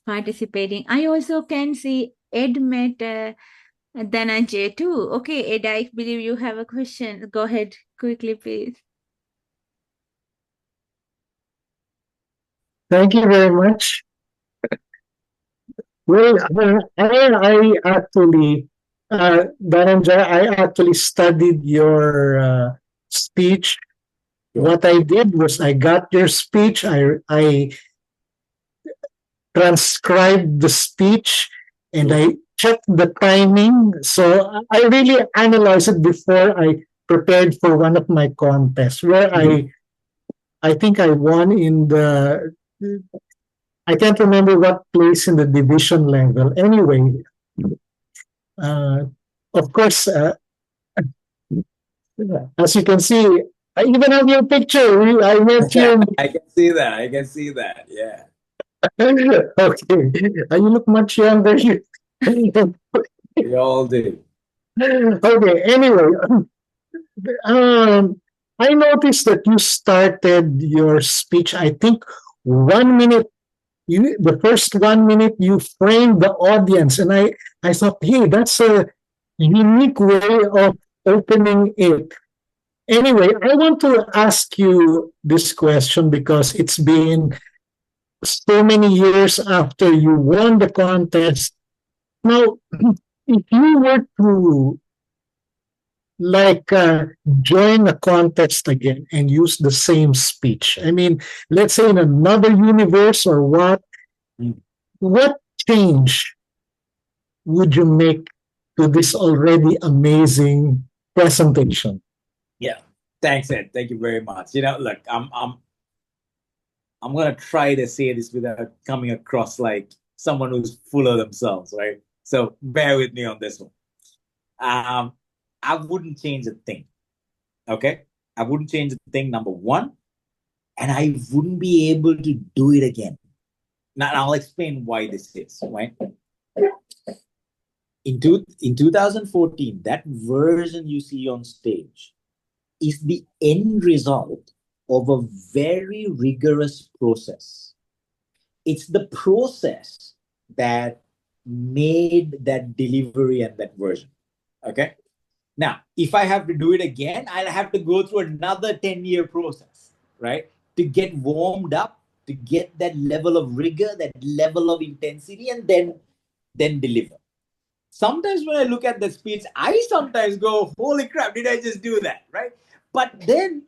participating. I also can see Ed met Dananjaya too. Okay, Ed, I believe you have a question. Go ahead quickly, please. Thank you very much. Well, I actually, Dananjaya, I actually studied your speech. What I did was I got your speech. I transcribed the speech and I checked the timing. So I really analyzed it before I prepared for one of my contests where I think I won in the I can't remember what place in the division level. Anyway, uh, of course, as you can see, I even have your picture. I met you. I can see that. I can see that. Yeah. Okay, you look much younger. We all do. Okay, anyway, um, I noticed that you started your speech, I think 1 minute, the first 1 minute you framed the audience. And I thought, hey, that's a unique way of opening it. Anyway, I want to ask you this question because it's been so many years after you won the contest. Now, if you were to like join a contest again and use the same speech, I mean, let's say in another universe or what change would you make to this already amazing presentation? Yeah. Thanks, Ed. Thank you very much. Look, I'm gonna try to say this without coming across like someone who's full of themselves, right? So bear with me on this one. I wouldn't change a thing. Okay? I wouldn't change a thing, number one, and I wouldn't be able to do it again. Now I'll explain why this is, right? In 2014, that version you see on stage is the end result of a very rigorous process. It's the process that made that delivery and that version. Okay? Now, if I have to do it again, I'll have to go through another 10-year process, right? To get warmed up, to get that level of rigor, that level of intensity, and then deliver. Sometimes when I look at the speech, I sometimes go, holy crap, did I just do that? Right? But then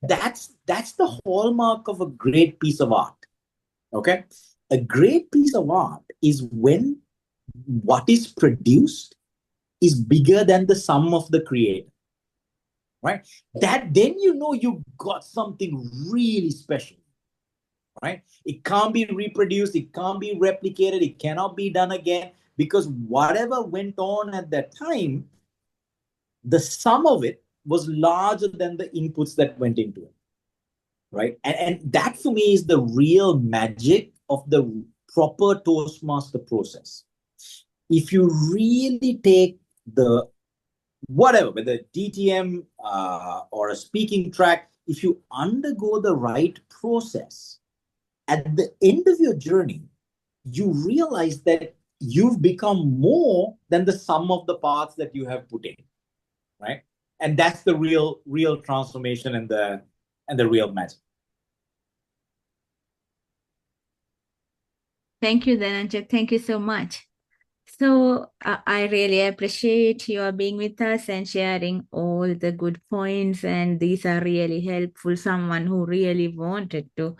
that's the hallmark of a great piece of art. Okay? A great piece of art is when what is produced is bigger than the sum of the creator. Right? That then you got something really special. Right? It can't be reproduced, it can't be replicated, it cannot be done again, because whatever went on at that time, the sum of it was larger than the inputs that went into it. Right? And that for me is the real magic of the proper Toastmaster process. If you really take the whatever, whether DTM or a speaking track, if you undergo the right process, at the end of your journey, you realize that you've become more than the sum of the parts that you have put in, right? And that's the real transformation and the real magic. Thank you, Dananjaya. Thank you so much. So I really appreciate your being with us and sharing all the good points. And these are really helpful. Someone who really wanted to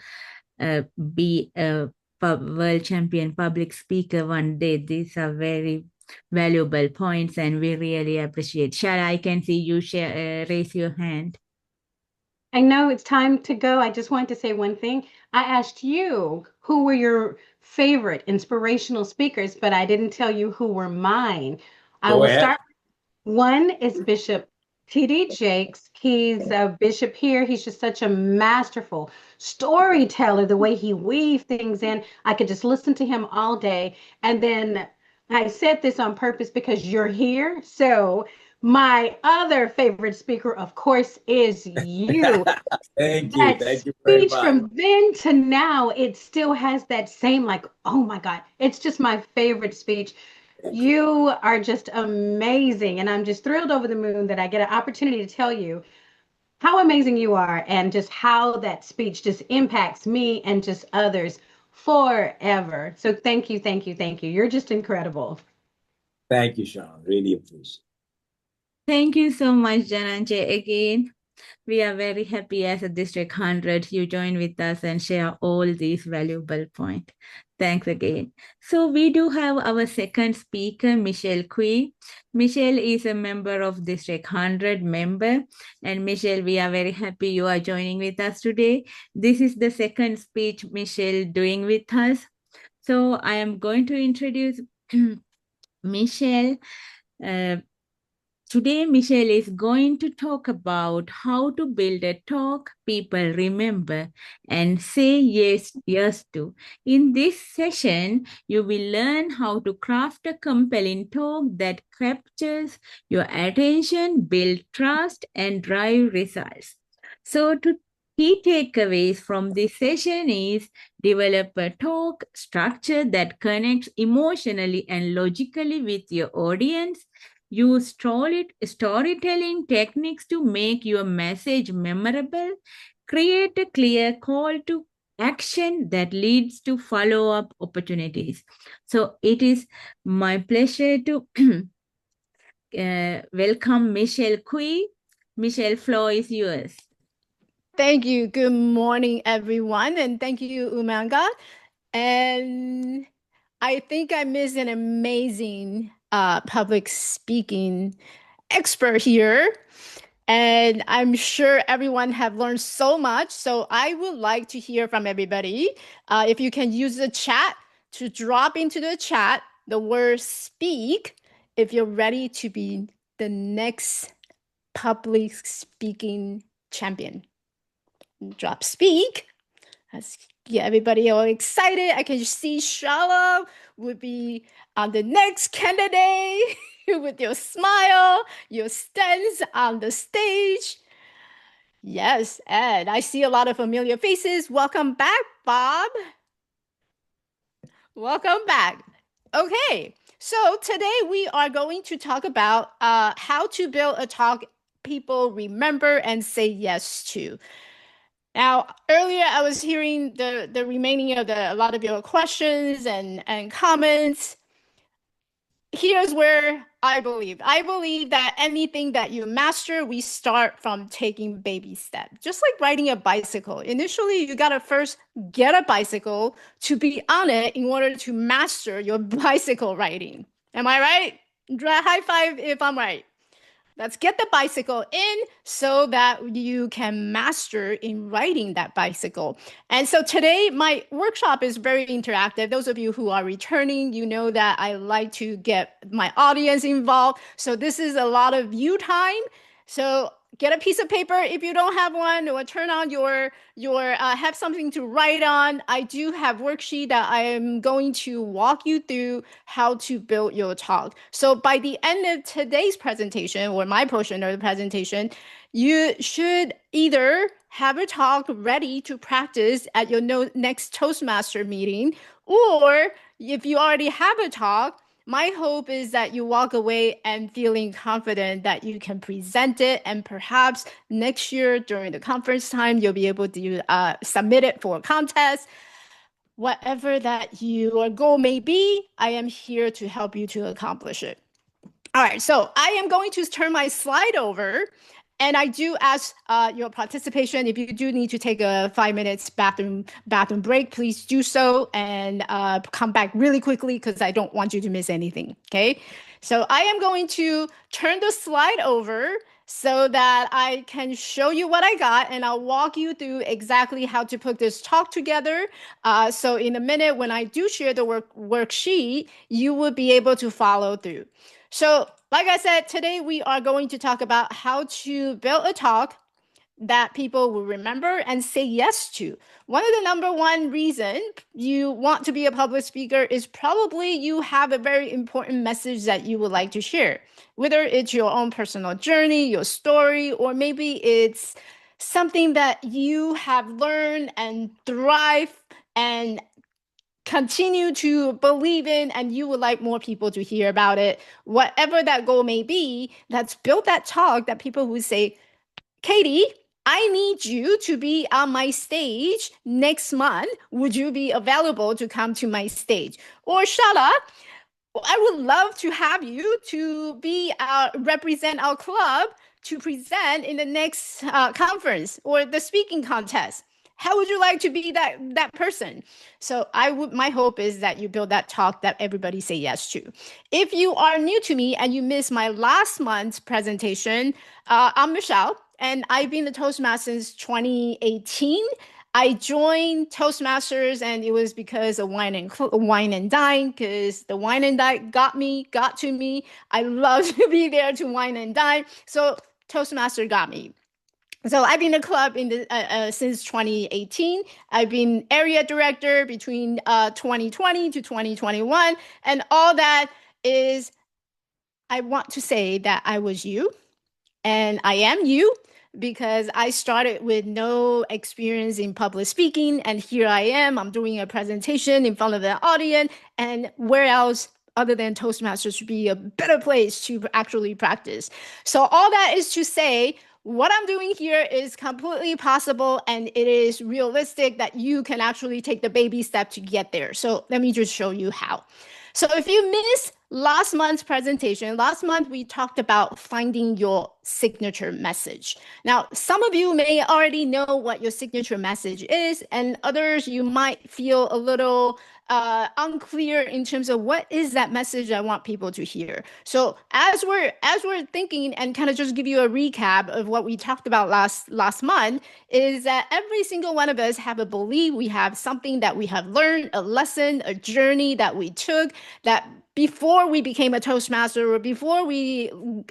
be a world champion public speaker one day. These are very valuable points and we really appreciate. Shara, I can see you raise your hand. I know it's time to go. I just wanted to say one thing. I asked you who were your favorite inspirational speakers, but I didn't tell you who were mine. I will start. One is Bishop T.D. Jakes. He's a bishop here. He's just such a masterful storyteller, the way he weaves things in. I could just listen to him all day. And then I said this on purpose because you're here. So my other favorite speaker, of course, is you. Thank you. That Thank you very speech much. from then to now, it still has that same, like, oh my God, it's just my favorite speech. You are just amazing. And I'm just thrilled over the moon that I get an opportunity to tell you how amazing you are and just how that speech just impacts me and just others forever. So thank you, thank you, thank you. You're just incredible. Thank you, Sean. Really appreciate it. Thank you so much, Dananjaya. Again, we are very happy as a District 100 you join with us and share all these valuable points. Thanks again. So we do have our second speaker, Michelle Kuei. Michelle is a member of District 100 member. And Michelle, we are very happy you are joining with us today. This is the second speech Michelle doing with us. So I am going to introduce Michelle. Today, Michelle is going to talk about how to build a talk people remember and say yes to. In this session, you will learn how to craft a compelling talk that captures your attention, build trust, and drive results. So, key takeaways from this session is develop a talk structure that connects emotionally and logically with your audience. Use storytelling techniques to make your message memorable. Create a clear call to action that leads to follow-up opportunities. So it is my pleasure to welcome Michelle Kuei. Michelle, floor is yours. Thank you. Good morning, everyone. And thank you, Umanga. And I think I missed an amazing public speaking expert here. And I'm sure everyone have learned so much. So I would like to hear from everybody. If you can use the chat to drop into the chat the word speak, if you're ready to be the next public speaking champion. Drop speak. Let's get everybody all excited. I can see Shala would be on the next candidate with your smile, your stance on the stage. Yes, Ed, I see a lot of familiar faces. Welcome back, Bob. Welcome back. Okay, so today we are going to talk about how to build a talk people remember and say yes to. Now, earlier I was hearing the remaining of a lot of your questions and comments. Here's where I believe that anything that you master, we start from taking baby steps. Just like riding a bicycle. Initially, you got to first get a bicycle to be on it in order to master your bicycle riding. Am I right? High five if I'm right. Let's get the bicycle in so that you can master in riding that bicycle. And so today, my workshop is very interactive. Those of you who are returning, you know that I like to get my audience involved. So this is a lot of you time. So get a piece of paper if you don't have one, or turn on your have something to write on. I do have worksheet that I am going to walk you through how to build your talk. So by the end of today's presentation, or my portion of the presentation, you should either have a talk ready to practice at your next Toastmaster meeting, or if you already have a talk, my hope is that you walk away and feeling confident that you can present it, and perhaps next year during the conference time, you'll be able to submit it for a contest. Whatever that your goal may be, I am here to help you to accomplish it. All right, so I am going to turn my slide over. And I do ask your participation. If you do need to take a 5 minutes bathroom break, please do so, and come back really quickly because I don't want you to miss anything. Okay, so I am going to turn the slide over so that I can show you what I got, and I'll walk you through exactly how to put this talk together. So in a minute, when I do share the worksheet, you will be able to follow through. So like I said, today we are going to talk about how to build a talk that people will remember and say yes to. One of the number one reason you want to be a public speaker is probably you have a very important message that you would like to share, whether it's your own personal journey, your story, or maybe it's something that you have learned and thrive and continue to believe in, and you would like more people to hear about it. Whatever that goal may be, let's build that talk that people would say, Katie, I need you to be on my stage next month. Would you be available to come to my stage? Or Shala, I would love to have you to be represent our club to present in the next conference or the speaking contest. How would you like to be that person? So my hope is that you build that talk that everybody say yes to. If you are new to me and you missed my last month's presentation, I'm Michelle, and I've been the Toastmaster since 2018. I joined Toastmasters, and it was because of wine and dine, because the wine and dine got to me. I love to be there to wine and dine. So Toastmaster got me. So I've been a club since 2018. I've been area director between 2020 to 2021. And all that is, I want to say that I was you, and I am you, because I started with no experience in public speaking, and here I am. I'm doing a presentation in front of the audience, and where else other than Toastmasters should be a better place to actually practice. So all that is to say, what I'm doing here is completely possible, and it is realistic that you can actually take the baby step to get there. So let me just show you how. So if you missed last month's presentation, last month we talked about finding your signature message. Now, some of you may already know what your signature message is, and others you might feel a little unclear in terms of what is that message I want people to hear. So as we're thinking, and kind of just give you a recap of what we talked about last month, is that every single one of us have a belief, we have something that we have learned, a lesson, a journey that we took, that before we became a Toastmaster or before we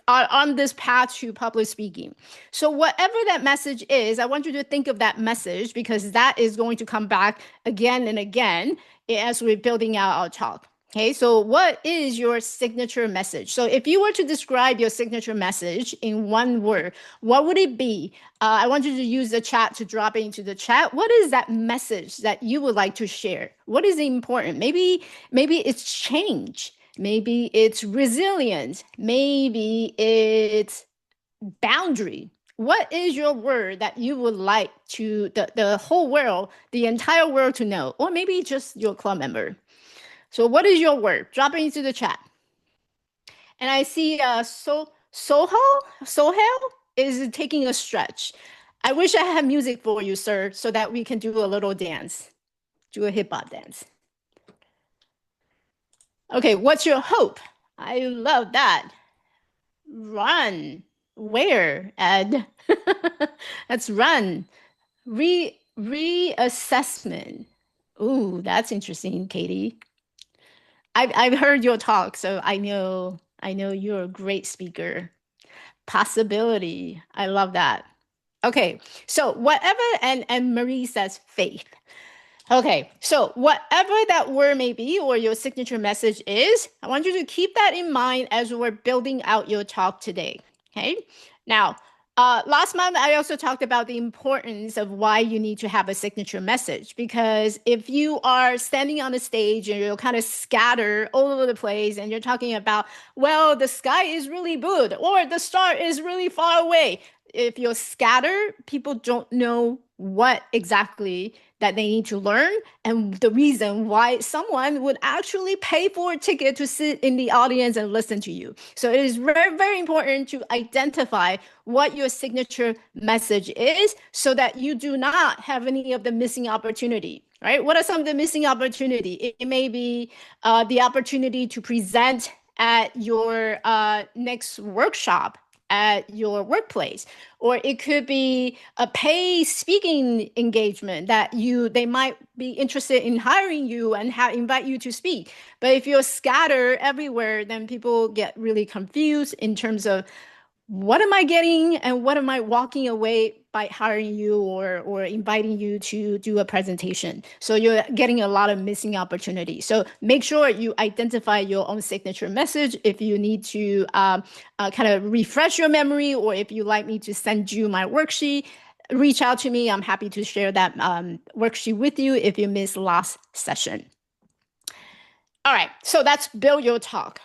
are on this path to public speaking. So whatever that message is, I want you to think of that message, because that is going to come back again and again as we're building out our talk. Okay, so what is your signature message? So if you were to describe your signature message in one word, what would it be? I want you to use the chat to drop it into the chat. What is that message that you would like to share? What is important? Maybe it's change. Maybe it's resilience. Maybe it's boundary. What is your word that you would like to the whole world, the entire world to know? Or maybe just your club member. So what is your word? Drop it into the chat. And I see Sohel is taking a stretch. I wish I had music for you, sir, so that we can do a little dance. Do a hip hop dance. Okay, what's your hope? I love that. Run. Where, Ed? Let's run. Reassessment. Ooh, that's interesting, Katie. I've heard your talk, so I know you're a great speaker. Possibility. I love that. Okay, so whatever, and Marie says faith. Okay, so whatever that word may be or your signature message is, I want you to keep that in mind as we're building out your talk today. Okay, now, last month I also talked about the importance of why you need to have a signature message, because if you are standing on the stage and you're kind of scattered all over the place and you're talking about, well, the sky is really blue or the star is really far away. If you're scattered, people don't know what exactly that they need to learn, and the reason why someone would actually pay for a ticket to sit in the audience and listen to you. So it is very, very important to identify what your signature message is so that you do not have any of the missing opportunity, right? What are some of the missing opportunity? It may be the opportunity to present at your next workshop at your workplace, or it could be a paid speaking engagement that they might be interested in hiring you and invite you to speak. But if you're scattered everywhere, then people get really confused in terms of what am I getting and what am I walking away by hiring you or inviting you to do a presentation. So you're getting a lot of missing opportunities. So make sure you identify your own signature message. If you need to kind of refresh your memory, or if you'd like me to send you my worksheet, reach out to me. I'm happy to share that worksheet with you if you missed last session. All right, so that's build your talk.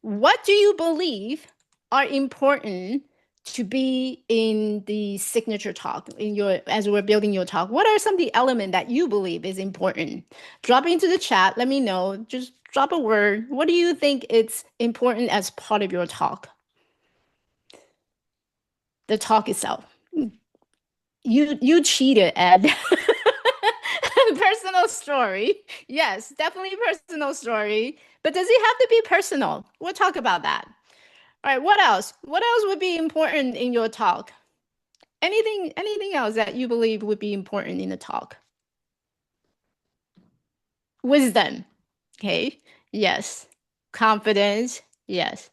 What do you believe are important to be in the signature talk as we're building your talk? What are some of the elements that you believe is important? Drop it into the chat. Let me know. Just drop a word. What do you think it's important as part of your talk? The talk itself. You cheated, Ed. Personal story. Yes, definitely personal story. But does it have to be personal? We'll talk about that. All right, what else? What else would be important in your talk? Anything else that you believe would be important in the talk? Wisdom. Okay. Yes. Confidence. Yes.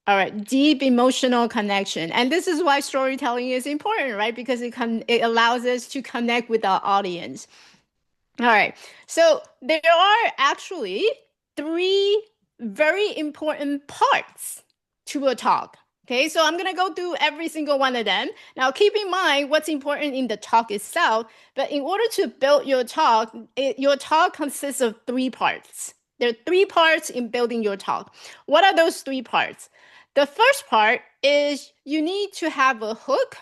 All right, deep emotional connection. And this is why storytelling is important, right? Because it allows us to connect with our audience. All right, so there are actually 3 very important parts to a talk. Okay, so I'm gonna go through every single one of them. Now, keep in mind what's important in the talk itself, but in order to build your talk consists of 3 parts. There are 3 parts in building your talk. What are those 3 parts? The first part is you need to have a hook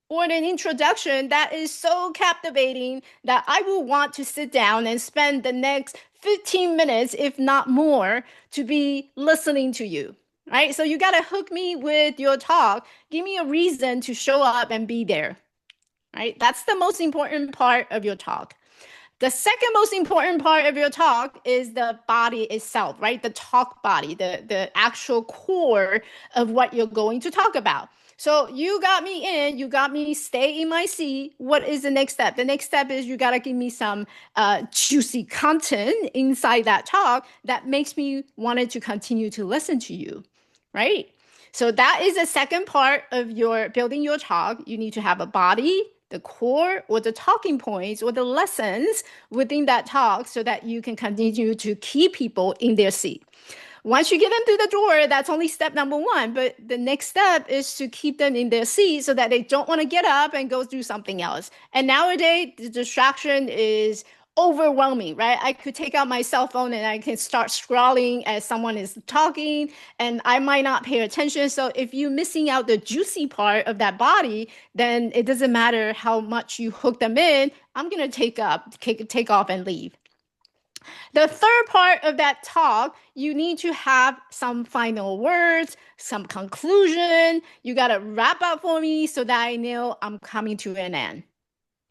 or an introduction that is so captivating that I will want to sit down and spend the next 15 minutes, if not more, to be listening to you, right? So you got to hook me with your talk. Give me a reason to show up and be there, right? That's the most important part of your talk. The second most important part of your talk is the body itself, right? The talk body, the actual core of what you're going to talk about. So you got me in, you got me stay in my seat. What is the next step? The next step is you got to give me some juicy content inside that talk that makes me wanted to continue to listen to you, right? So that is the second part of your building your talk. You need to have a body, the core, or the talking points, or the lessons within that talk so that you can continue to keep people in their seat. Once you get them through the door, that's only step number 1. But the next step is to keep them in their seat so that they don't want to get up and go do something else. And nowadays, the distraction is overwhelming, right? I could take out my cell phone and I can start scrolling as someone is talking, and I might not pay attention. So if you're missing out the juicy part of that body, then it doesn't matter how much you hook them in. I'm going to take off and leave. The third part of that talk, you need to have some final words, some conclusion. You got to wrap up for me so that I know I'm coming to an end.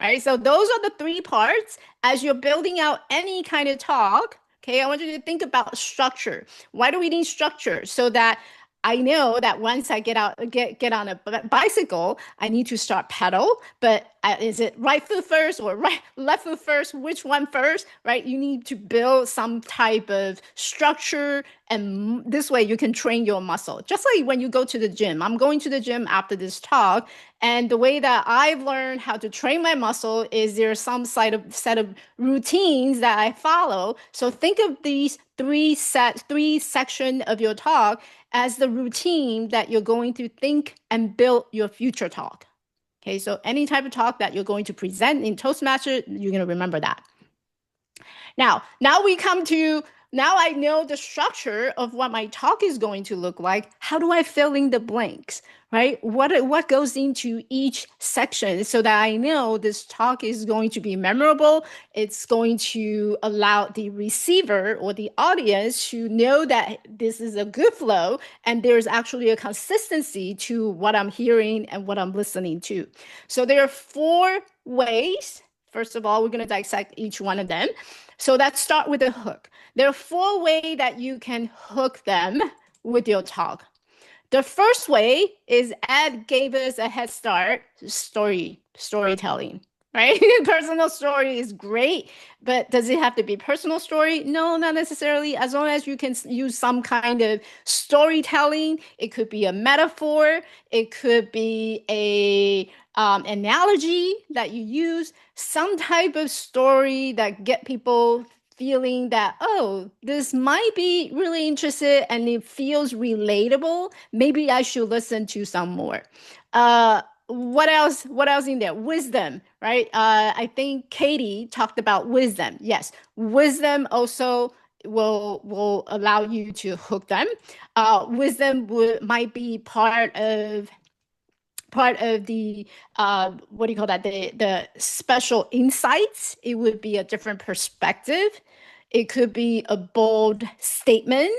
Right? So those are the 3 parts as you're building out any kind of talk. Okay, I want you to think about structure. Why do we need structure? So that I know that once I get on a bicycle, I need to start pedal. But is it right foot first or left foot first? Which one first? Right? You need to build some type of structure, and this way you can train your muscle. Just like when you go to the gym. I'm going to the gym after this talk, and the way that I've learned how to train my muscle is there's some set of routines that I follow. So think of these 3 section of your talk as the routine that you're going to think and build your future talk. Okay, so any type of talk that you're going to present in Toastmasters, you're going to remember that. Now I know the structure of what my talk is going to look like. How do I fill in the blanks, right? What goes into each section so that I know this talk is going to be memorable. It's going to allow the receiver or the audience to know that this is a good flow and there's actually a consistency to what I'm hearing and what I'm listening to. So there are 4 ways. First of all, we're going to dissect each one of them. So let's start with the hook. There are 4 ways that you can hook them with your talk. The first way is Ed gave us a head start, storytelling, right? Personal story is great, but does it have to be personal story? No, not necessarily. As long as you can use some kind of storytelling, it could be a metaphor, it could be a analogy that you use, some type of story that get people feeling that, oh, this might be really interested and it feels relatable. Maybe I should listen to some more. What else in there? Wisdom, right? I think Katie talked about wisdom. Yes, wisdom also will allow you to hook them. Wisdom might be part of the what do you call that, the special insights. It would be a different perspective. It could be a bold statement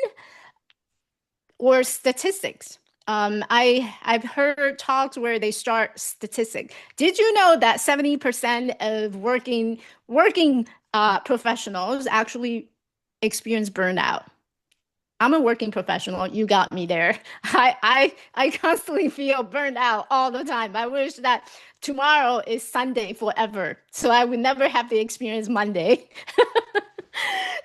or statistics. I've heard talks where they start statistic. Did you know that 70% of working professionals actually experience burnout? I'm a working professional. You got me there. I constantly feel burned out all the time. I wish that tomorrow is Sunday forever, so I would never have to experience Monday.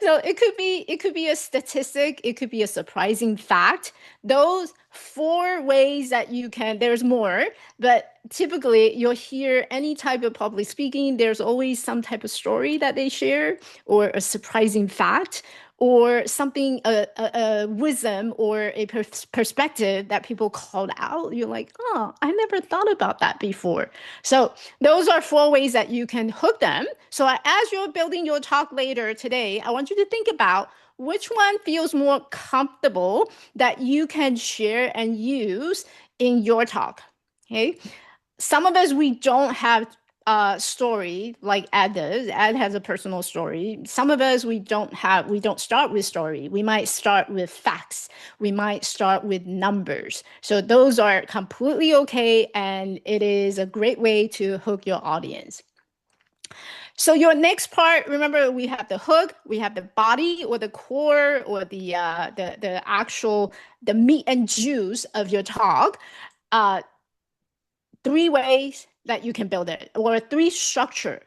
So it could be a statistic, it could be a surprising fact. Those 4 ways that you can, there's more, but typically you'll hear any type of public speaking, there's always some type of story that they share, or a surprising fact, or something, a wisdom or a perspective that people called out. You're like, oh, I never thought about that before. So those are 4 ways that you can hook them. So as you're building your talk later today, I want you to think about which one feels more comfortable that you can share and use in your talk. Okay. Some of us, we don't have a story like Ed does. Ed has a personal story. Some of us, we don't start with story. We might start with facts. We might start with numbers. So those are completely okay, and it is a great way to hook your audience. So your next part, remember, we have the hook, we have the body or the core or the actual, the meat and juice of your talk. 3 ways that you can build it, or 3 structure.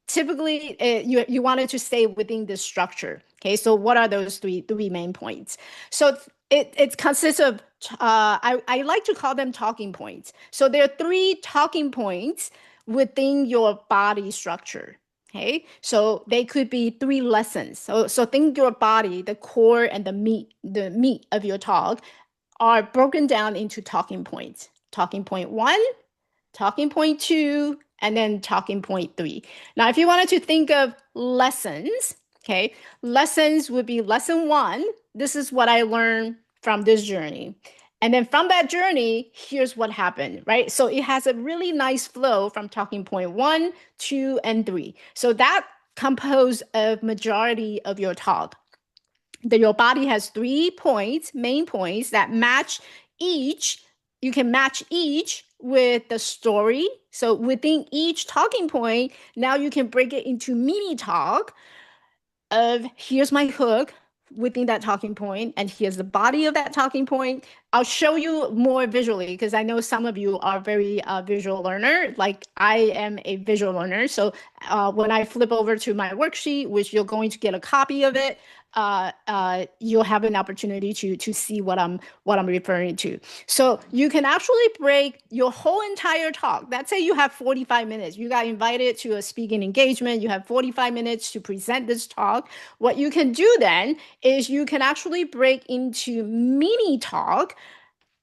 Typically, you wanted to stay within this structure. Okay, so what are those three main points? So it consists of, I like to call them talking points. So there are 3 talking points within your body structure. Okay, so they could be 3 lessons. So think your body, the core and the meat of your talk are broken down into talking points. Talking point 1, talking point 2, and then talking point 3. Now, if you wanted to think of lessons, okay, lessons would be lesson 1. This is what I learned from this journey. And then from that journey, here's what happened, right? So it has a really nice flow from talking point 1, 2, and 3. So that composes a majority of your talk. Your body has 3 points, main points that match each. You can match each with the story. So within each talking point, now you can break it into mini talk of here's my hook within that talking point, and here's the body of that talking point. I'll show you more visually because I know some of you are very visual learner. Like I am a visual learner. So when I flip over to my worksheet, which you're going to get a copy of it, you'll have an opportunity to see what I'm referring to. So you can actually break your whole entire talk. Let's say you have 45 minutes. You got invited to a speaking engagement. You have 45 minutes to present this talk. What you can do then is you can actually break into mini talk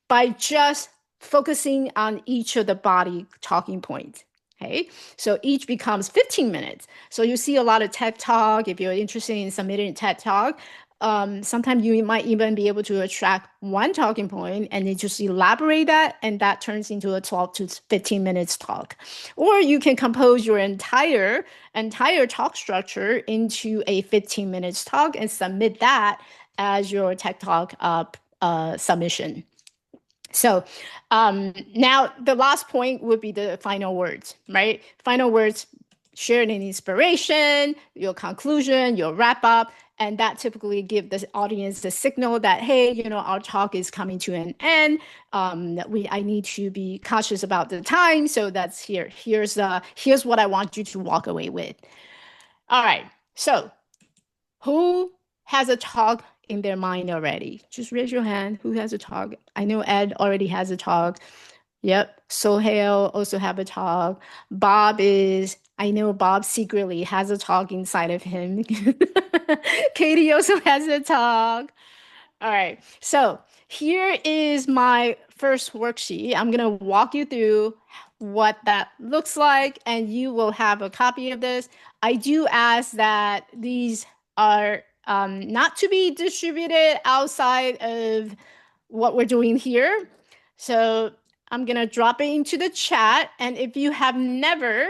by just focusing on each of the body talking points. Okay, so each becomes 15 minutes. So you see a lot of TED Talk. If you're interested in submitting a TED Talk, sometimes you might even be able to attract 1 talking point and then just elaborate that, and that turns into a 12 to 15 minutes talk. Or you can compose your entire talk structure into a 15 minutes talk and submit that as your TED Talk submission. So now the last point would be the final words, right? Final words, sharing an inspiration, your conclusion, your wrap up, and that typically give the audience the signal that, hey, you know, our talk is coming to an end. I need to be cautious about the time. So that's here. Here's what I want you to walk away with. All right. So who has a talk in their mind already? Just raise your hand. Who has a talk? I know Ed already has a talk. Yep. Sohail also have a talk. I know Bob secretly has a talk inside of him. Katie also has a talk. All right. So here is my first worksheet. I'm going to walk you through what that looks like, and you will have a copy of this. I do ask that these are not to be distributed outside of what we're doing here. So I'm going to drop it into the chat. And if you have never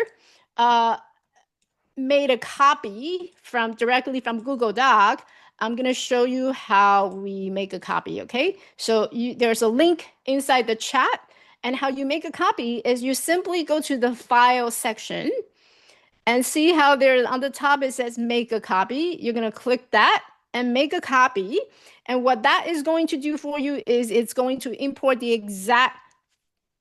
made a copy directly from Google Doc, I'm going to show you how we make a copy, okay? So there's a link inside the chat, and how you make a copy is you simply go to the file section and see how there on the top it says make a copy. You're going to click that and make a copy. And what that is going to do for you is it's going to import the exact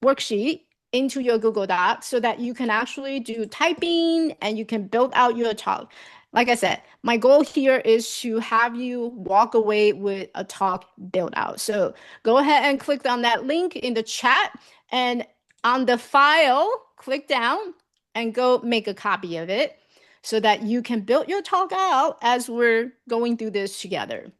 worksheet into your Google Doc so that you can actually do typing and you can build out your talk. Like I said, my goal here is to have you walk away with a talk built out. So go ahead and click on that link in the chat, and on the file, click down and go make a copy of it so that you can build your talk out as we're going through this together.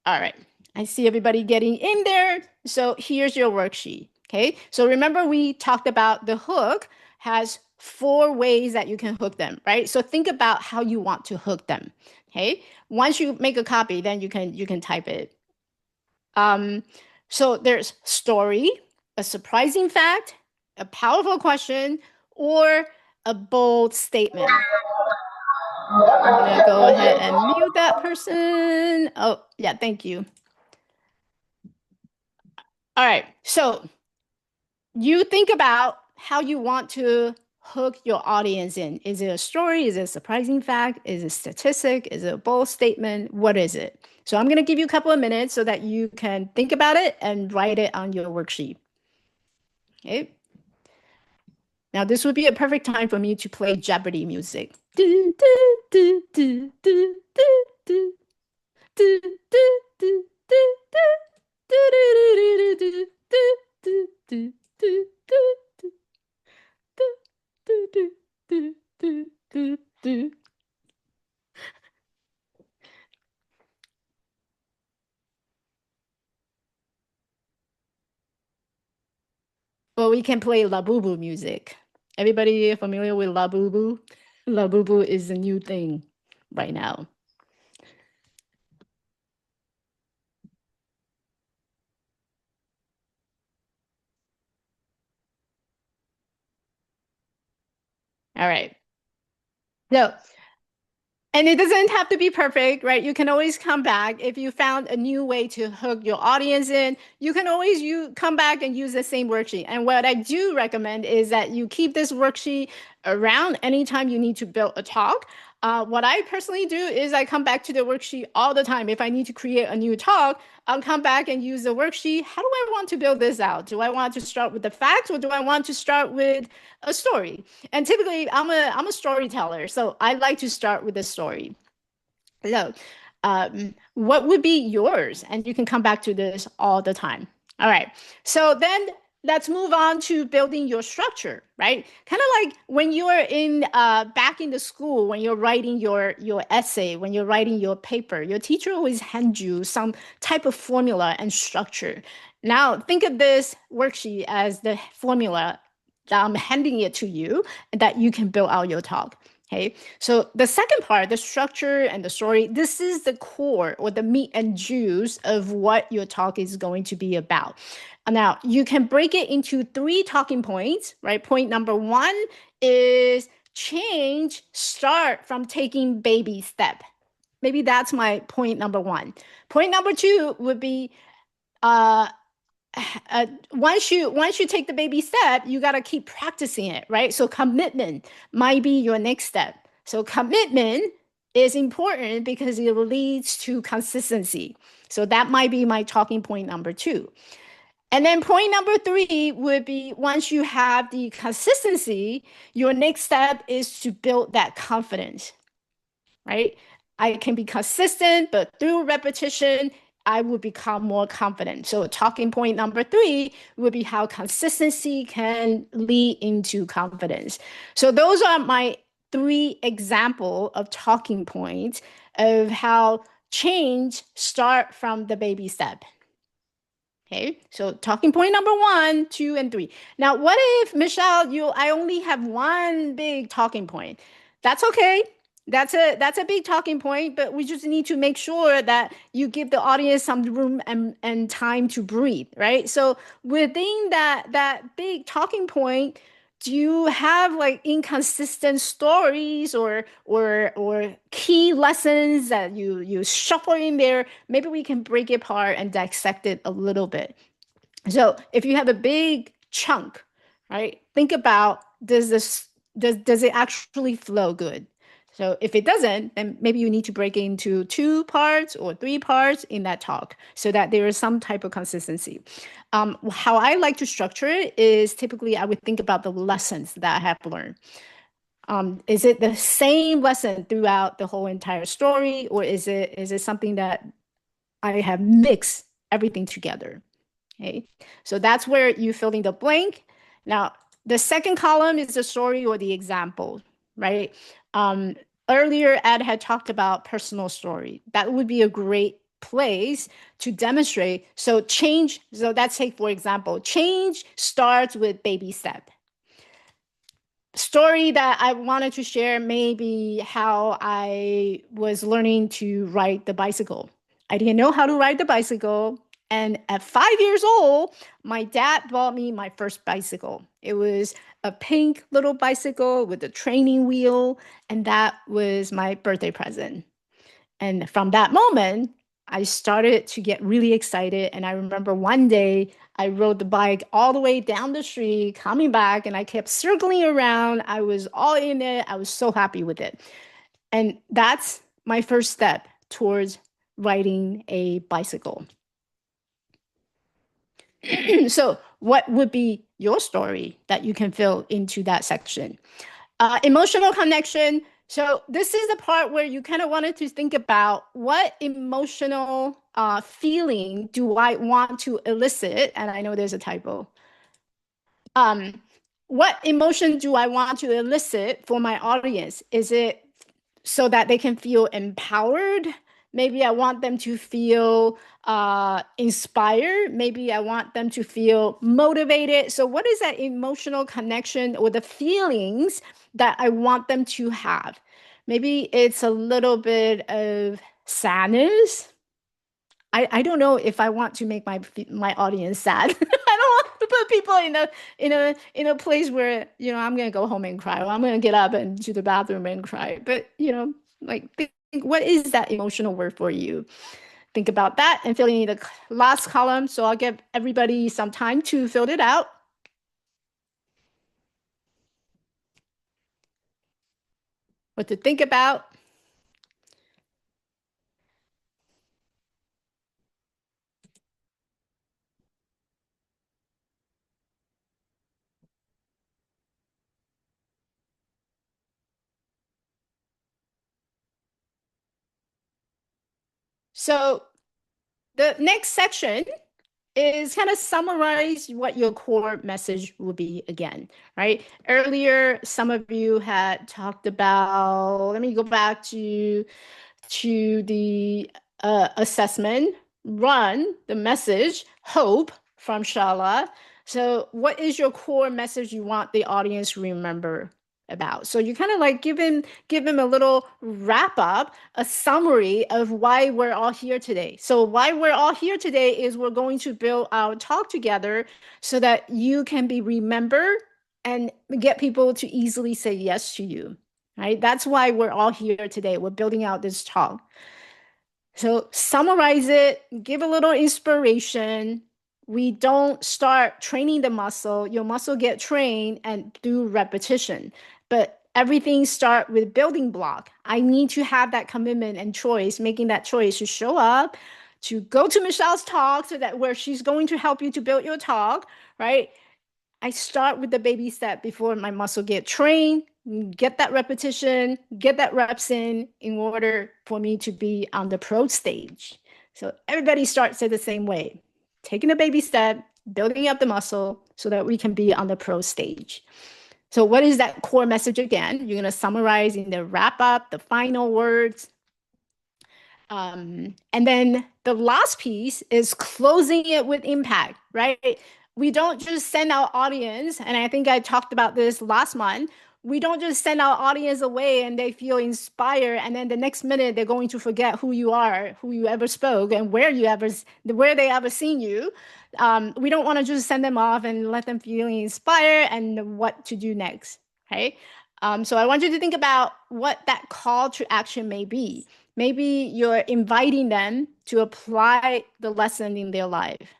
All right. I see everybody getting in there. So here's your worksheet. Okay. So remember, we talked about the hook has 4 ways that you can hook them, right? So think about how you want to hook them. Okay. Once you make a copy, then you can type it. So there's story, a surprising fact, a powerful question, or a bold statement. I'm gonna go ahead and mute that person. Oh, yeah, thank you. All right, so you think about how you want to hook your audience in. Is it a story? Is it a surprising fact? Is it a statistic? Is it a bold statement? What is it? So I'm going to give you a couple of minutes so that you can think about it and write it on your worksheet. Okay. Now this would be a perfect time for me to play Jeopardy music. Well, we can play La Boo Boo music. Everybody familiar with La Boo Boo? La Boo Boo is a new thing right now. All right. So, and it doesn't have to be perfect, right? You can always come back if you found a new way to hook your audience in. You can always come back and use the same worksheet. And what I do recommend is that you keep this worksheet around anytime you need to build a talk. What I personally do is I come back to the worksheet all the time. If I need to create a new talk, I'll come back and use the worksheet. How do I want to build this out? Do I want to start with the facts, or do I want to start with a story? And typically, I'm a storyteller, so I like to start with a story. So, what would be yours? And you can come back to this all the time. All right. So then let's move on to building your structure, right? Kind of like when you are in back in the school, when you're writing your essay, when you're writing your paper, your teacher always hands you some type of formula and structure. Now think of this worksheet as the formula that I'm handing it to you, and that you can build out your talk. Okay, so the second part, the structure and the story, this is the core or the meat and juice of what your talk is going to be about. Now, you can break it into 3 talking points, right? Point number 1 is change, start from taking baby step. Maybe that's my point number 1. Point number 2 would be once you take the baby step, you got to keep practicing it, right? So commitment might be your next step. So commitment is important because it leads to consistency. So that might be my talking point number 2. And then point number 3 would be, once you have the consistency, your next step is to build that confidence, right? I can be consistent, but through repetition, I will become more confident. So talking point number 3 would be how consistency can lead into confidence. So those are my 3 examples of talking points of how change start from the baby step. Okay, so talking point number 1, 2, and 3. Now, what if, Michelle, I only have one big talking point? That's okay. That's a big talking point, but we just need to make sure that you give the audience some room and time to breathe, right? So within that big talking point, do you have like inconsistent stories or key lessons that you shuffle in there? Maybe we can break it apart and dissect it a little bit. So if you have a big chunk, right? Think about does it actually flow good? So if it doesn't, then maybe you need to break it into 2 parts or 3 parts in that talk so that there is some type of consistency. How I like to structure it is typically I would think about the lessons that I have learned. Is it the same lesson throughout the whole entire story, or is it something that I have mixed everything together? Okay, so that's where you fill in the blank. Now, the second column is the story or the example, right? Earlier, Ed had talked about personal story. That would be a great place to demonstrate. So let's take, for example, change starts with baby step. Story that I wanted to share maybe how I was learning to ride the bicycle. I didn't know how to ride the bicycle. And at 5 years old, my dad bought me my first bicycle. It was a pink little bicycle with a training wheel, and that was my birthday present. And from that moment, I started to get really excited. And I remember one day I rode the bike all the way down the street, coming back, and I kept circling around. I was all in it. I was so happy with it. And that's my first step towards riding a bicycle. So what would be your story that you can fill into that section? Emotional connection. So this is the part where you kind of wanted to think about what emotional feeling do I want to elicit? And I know there's a typo. What emotion do I want to elicit for my audience? Is it so that they can feel empowered? Maybe I want them to feel inspired. Maybe I want them to feel motivated. So what is that emotional connection or the feelings that I want them to have? Maybe it's a little bit of sadness. I don't know if I want to make my audience sad. I don't want to put people in a place where I'm gonna go home and cry, or I'm gonna get up and to the bathroom and cry. But like think what is that emotional word for you? Think about that and fill in the last column. So I'll give everybody some time to fill it out. What to think about. So the next section is kind of summarize what your core message will be again, right? Earlier, some of you had talked about, let me go back to the assessment, run, the message, hope from Shala. So what is your core message you want the audience to remember about? So you kind of like give him a little wrap up, a summary of why we're all here today. So why we're all here today is we're going to build our talk together so that you can be remembered and get people to easily say yes to you, right? That's why we're all here today. We're building out this talk. So summarize it, give a little inspiration. We don't start training the muscle. Your muscle get trained and do repetition. But everything start with building block. I need to have that commitment and choice, making that choice to show up, to go to Michelle's talk so that where she's going to help you to build your talk, right? I start with the baby step before my muscle get trained, get that repetition, get that reps in order for me to be on the pro stage. So everybody starts it the same way, taking a baby step, building up the muscle so that we can be on the pro stage. So what is that core message again? You're going to summarize in the wrap up, the final words. And then the last piece is closing it with impact, right? We don't just send our audience, and I think I talked about this last month, We don't just send our audience away and they feel inspired, and then the next minute they're going to forget who you are, who you ever spoke, and where they ever seen you. We don't want to just send them off and let them feel inspired and what to do next, right? So I want you to think about what that call to action may be. Maybe you're inviting them to apply the lesson in their life.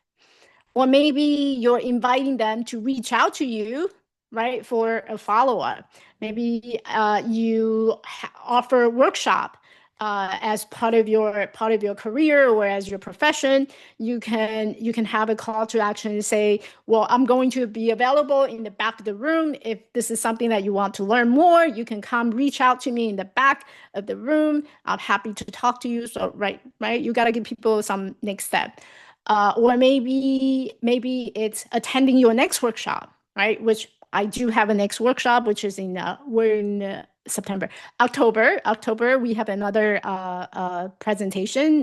Or maybe you're inviting them to reach out to you, right, for a follow-up. Maybe you offer a workshop as part of your career or as your profession. You can have a call to action and say, well, I'm going to be available in the back of the room. If this is something that you want to learn more, you can come reach out to me in the back of the room. I'm happy to talk to you. So right, you got to give people some next step. Or maybe it's attending your next workshop, right? Which I do have a next workshop, which is we're in September. October, we have another presentation.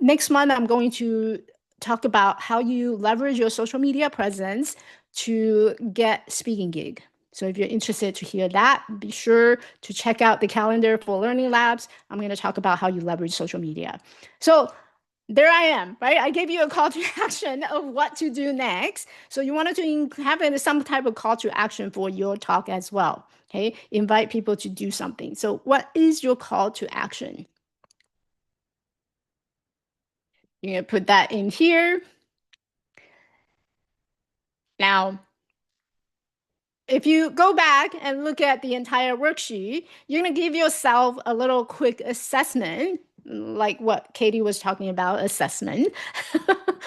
Next month, I'm going to talk about how you leverage your social media presence to get speaking gig. So if you're interested to hear that, be sure to check out the calendar for Learning Labs. I'm going to talk about how you leverage social media. So there I am, right? I gave you a call to action of what to do next. So you wanted to have some type of call to action for your talk as well. Okay, invite people to do something. So what is your call to action? You're gonna put that in here. Now, if you go back and look at the entire worksheet, you're gonna give yourself a little quick assessment, like what Katie was talking about, assessment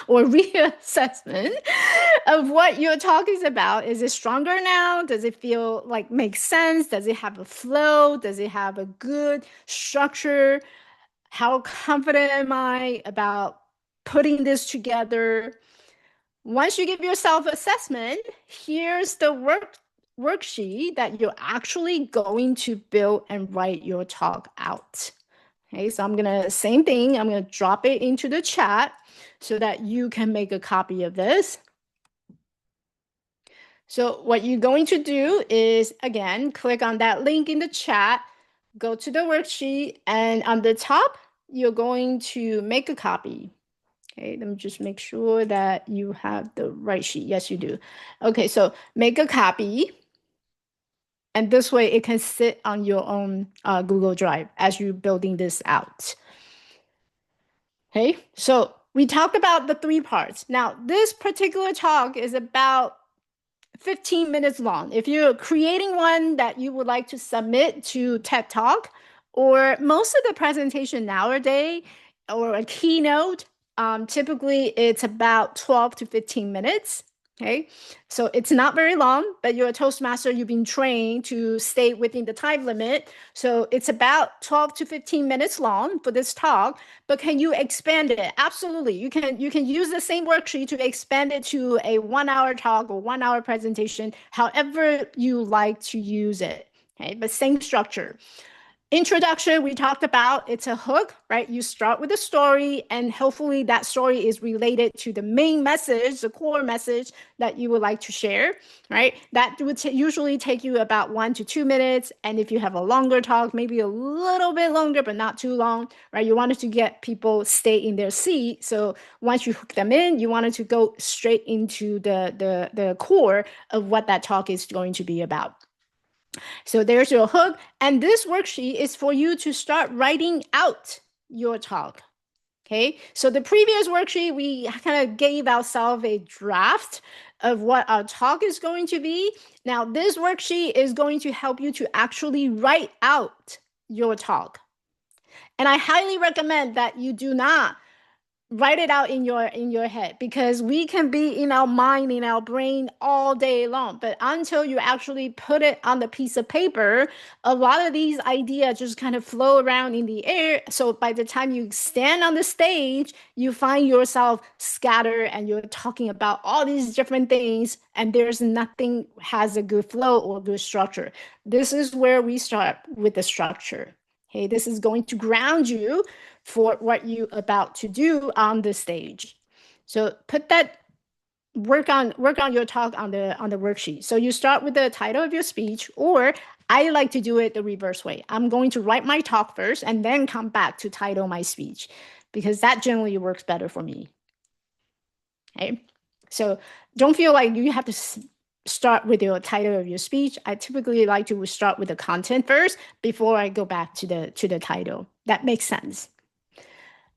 or reassessment of what your talk is about. Is it stronger now? Does it feel like makes sense? Does it have a flow? Does it have a good structure? How confident am I about putting this together? Once you give yourself assessment, here's the worksheet that you're actually going to build and write your talk out. Okay, so I'm gonna, same thing, I'm gonna drop it into the chat so that you can make a copy of this. So what you're going to do is, again, click on that link in the chat, go to the worksheet, and on the top, you're going to make a copy. Okay, let me just make sure that you have the right sheet. Yes, you do. Okay, so make a copy. And this way it can sit on your own Google Drive as you're building this out. Okay, so we talked about the 3 parts. Now, this particular talk is about 15 minutes long. If you're creating one that you would like to submit to TED Talk, or most of the presentation nowadays, or a keynote, typically it's about 12 to 15 minutes. Okay, so it's not very long, but you're a Toastmaster, you've been trained to stay within the time limit. So it's about 12 to 15 minutes long for this talk, but can you expand it? Absolutely. You can use the same worksheet to expand it to a 1-hour talk or 1-hour presentation, however you like to use it. Okay, but same structure. Introduction, we talked about, it's a hook, right? You start with a story, and hopefully that story is related to the main message, the core message that you would like to share, right? That would usually take you about 1 to 2 minutes. And if you have a longer talk, maybe a little bit longer, but not too long, right? You wanted to get people stay in their seat. So once you hook them in, you wanted to go straight into the core of what that talk is going to be about. So there's your hook. And this worksheet is for you to start writing out your talk. Okay, so the previous worksheet, we kind of gave ourselves a draft of what our talk is going to be. Now, this worksheet is going to help you to actually write out your talk. And I highly recommend that you do not write it out in your head, because we can be in our mind, in our brain all day long, but until you actually put it on the piece of paper, a lot of these ideas just kind of flow around in the air. So by the time you stand on the stage, you find yourself scattered and you're talking about all these different things, and there's nothing has a good flow or good structure. This is where we start with the structure. Okay, this is going to ground you for what you're about to do on the stage. So put that work on your talk on the worksheet. So you start with the title of your speech, or I like to do it the reverse way. I'm going to write my talk first and then come back to title my speech, because that generally works better for me. Okay, so don't feel like you have to start with your title of your speech. I typically like to start with the content first before I go back to the title. That makes sense.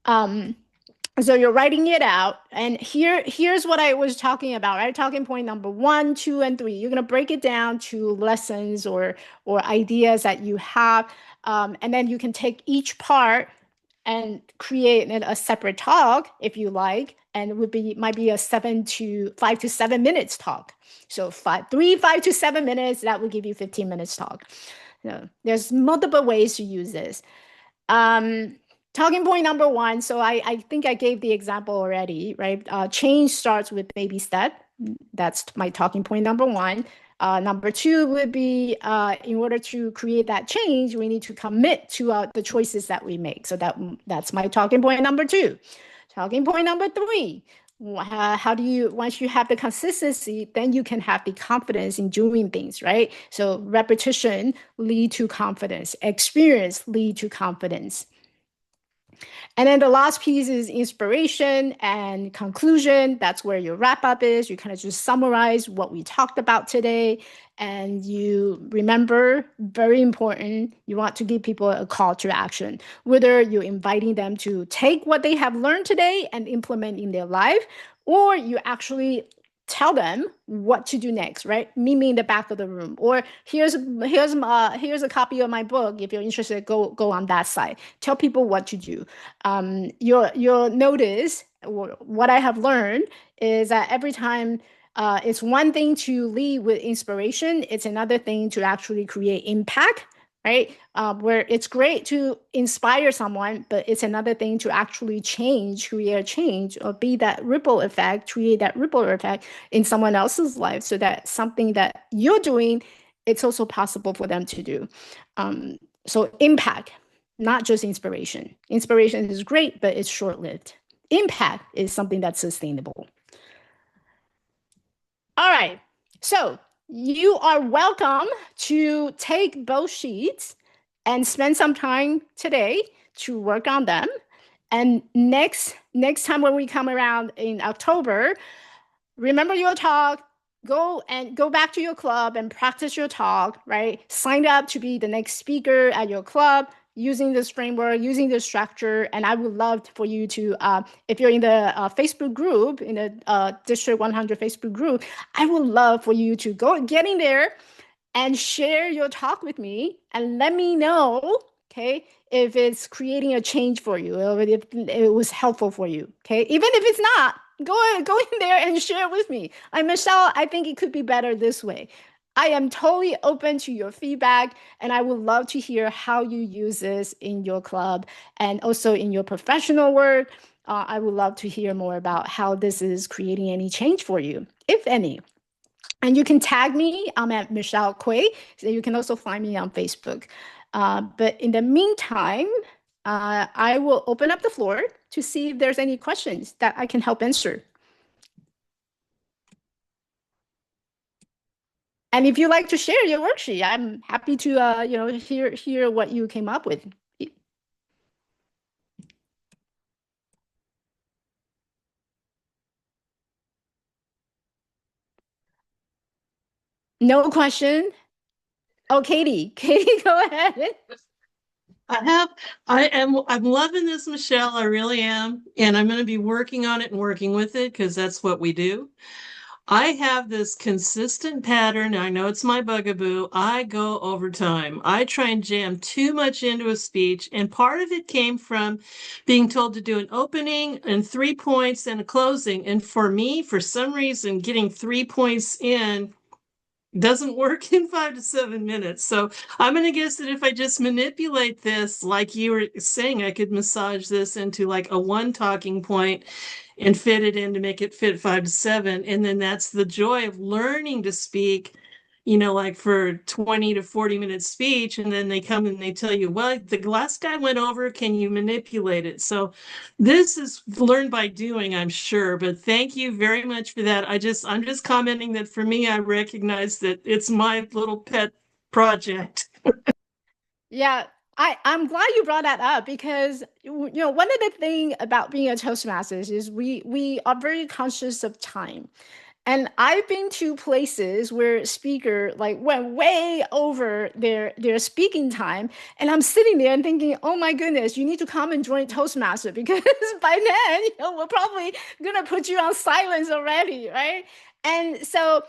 So you're writing it out, and here's what I was talking about, right? Talking point number 1, 2, and 3. You're gonna break it down to lessons or ideas that you have, and then you can take each part and create a separate talk if you like, and it might be a 5 to 7 minutes talk. So 5 to 7 minutes, that will give you 15 minutes talk. So there's multiple ways to use this. Talking point number 1. So I think I gave the example already, right? Change starts with baby step. That's my talking point number 1. Number 2 would be, in order to create that change, we need to commit to the choices that we make. So that's my talking point number 2. Talking point number 3. How do you, once you have the consistency, then you can have the confidence in doing things, right? So repetition lead to confidence, experience lead to confidence. And then the last piece is inspiration and conclusion. That's where your wrap up is. You kind of just summarize what we talked about today. And you remember, very important, you want to give people a call to action, whether you're inviting them to take what they have learned today and implement in their life, or you actually tell them what to do next, right? Meet me in the back of the room, or here's a copy of my book. If you're interested, go on that side. Tell people what to do. You'll notice what I have learned is that every time it's one thing to lead with inspiration, it's another thing to actually create impact, right? Where it's great to inspire someone, but it's another thing to actually create a change, or be that ripple effect, create that ripple effect in someone else's life, so that something that you're doing, it's also possible for them to do. So impact, not just inspiration. Inspiration is great, but it's short-lived. Impact is something that's sustainable. All right, so you are welcome to take both sheets and spend some time today to work on them. And next time when we come around in October, remember your talk, go back to your club and practice your talk, right? Sign up to be the next speaker at your club using this framework, using this structure. And I would love for you to, if you're in the Facebook group, in the District 100 Facebook group, I would love for you to get in there and share your talk with me and let me know, okay, if it's creating a change for you, or if it was helpful for you, okay? Even if it's not, go in there and share with me. Michelle, I think it could be better this way. I am totally open to your feedback, and I would love to hear how you use this in your club and also in your professional work. I would love to hear more about how this is creating any change for you, if any. And you can tag me. I'm at Michelle Kuei. So you can also find me on Facebook. But in the meantime, I will open up the floor to see if there's any questions that I can help answer. And if you'd like to share your worksheet, I'm happy to hear what you came up with. No question. Oh, Katie, go ahead. I'm loving this, Michelle. I really am. And I'm going to be working on it and working with it, because that's what we do. I have this consistent pattern. I know it's my bugaboo. I go over time. I try and jam too much into a speech. And part of it came from being told to do an opening and 3 points and a closing. And for me, for some reason, getting 3 points in doesn't work in 5 to 7 minutes. So I'm going to guess that if I just manipulate this, like you were saying, I could massage this into like a 1 talking point and fit it in to make it fit 5 to 7. And then that's the joy of learning to speak, like for 20 to 40-minute speech, and then they come and they tell you, well, the last guy went over, can you manipulate it? So this is learned by doing, I'm sure, but thank you very much for that. I'm just commenting that for me, I recognize that it's my little pet project. Yeah, I'm glad you brought that up because one of the things about being a Toastmasters is we are very conscious of time. And I've been to places where speaker like went way over their speaking time, and I'm sitting there and thinking, oh my goodness, you need to come and join Toastmaster because by then we're probably gonna put you on silence already, right? And so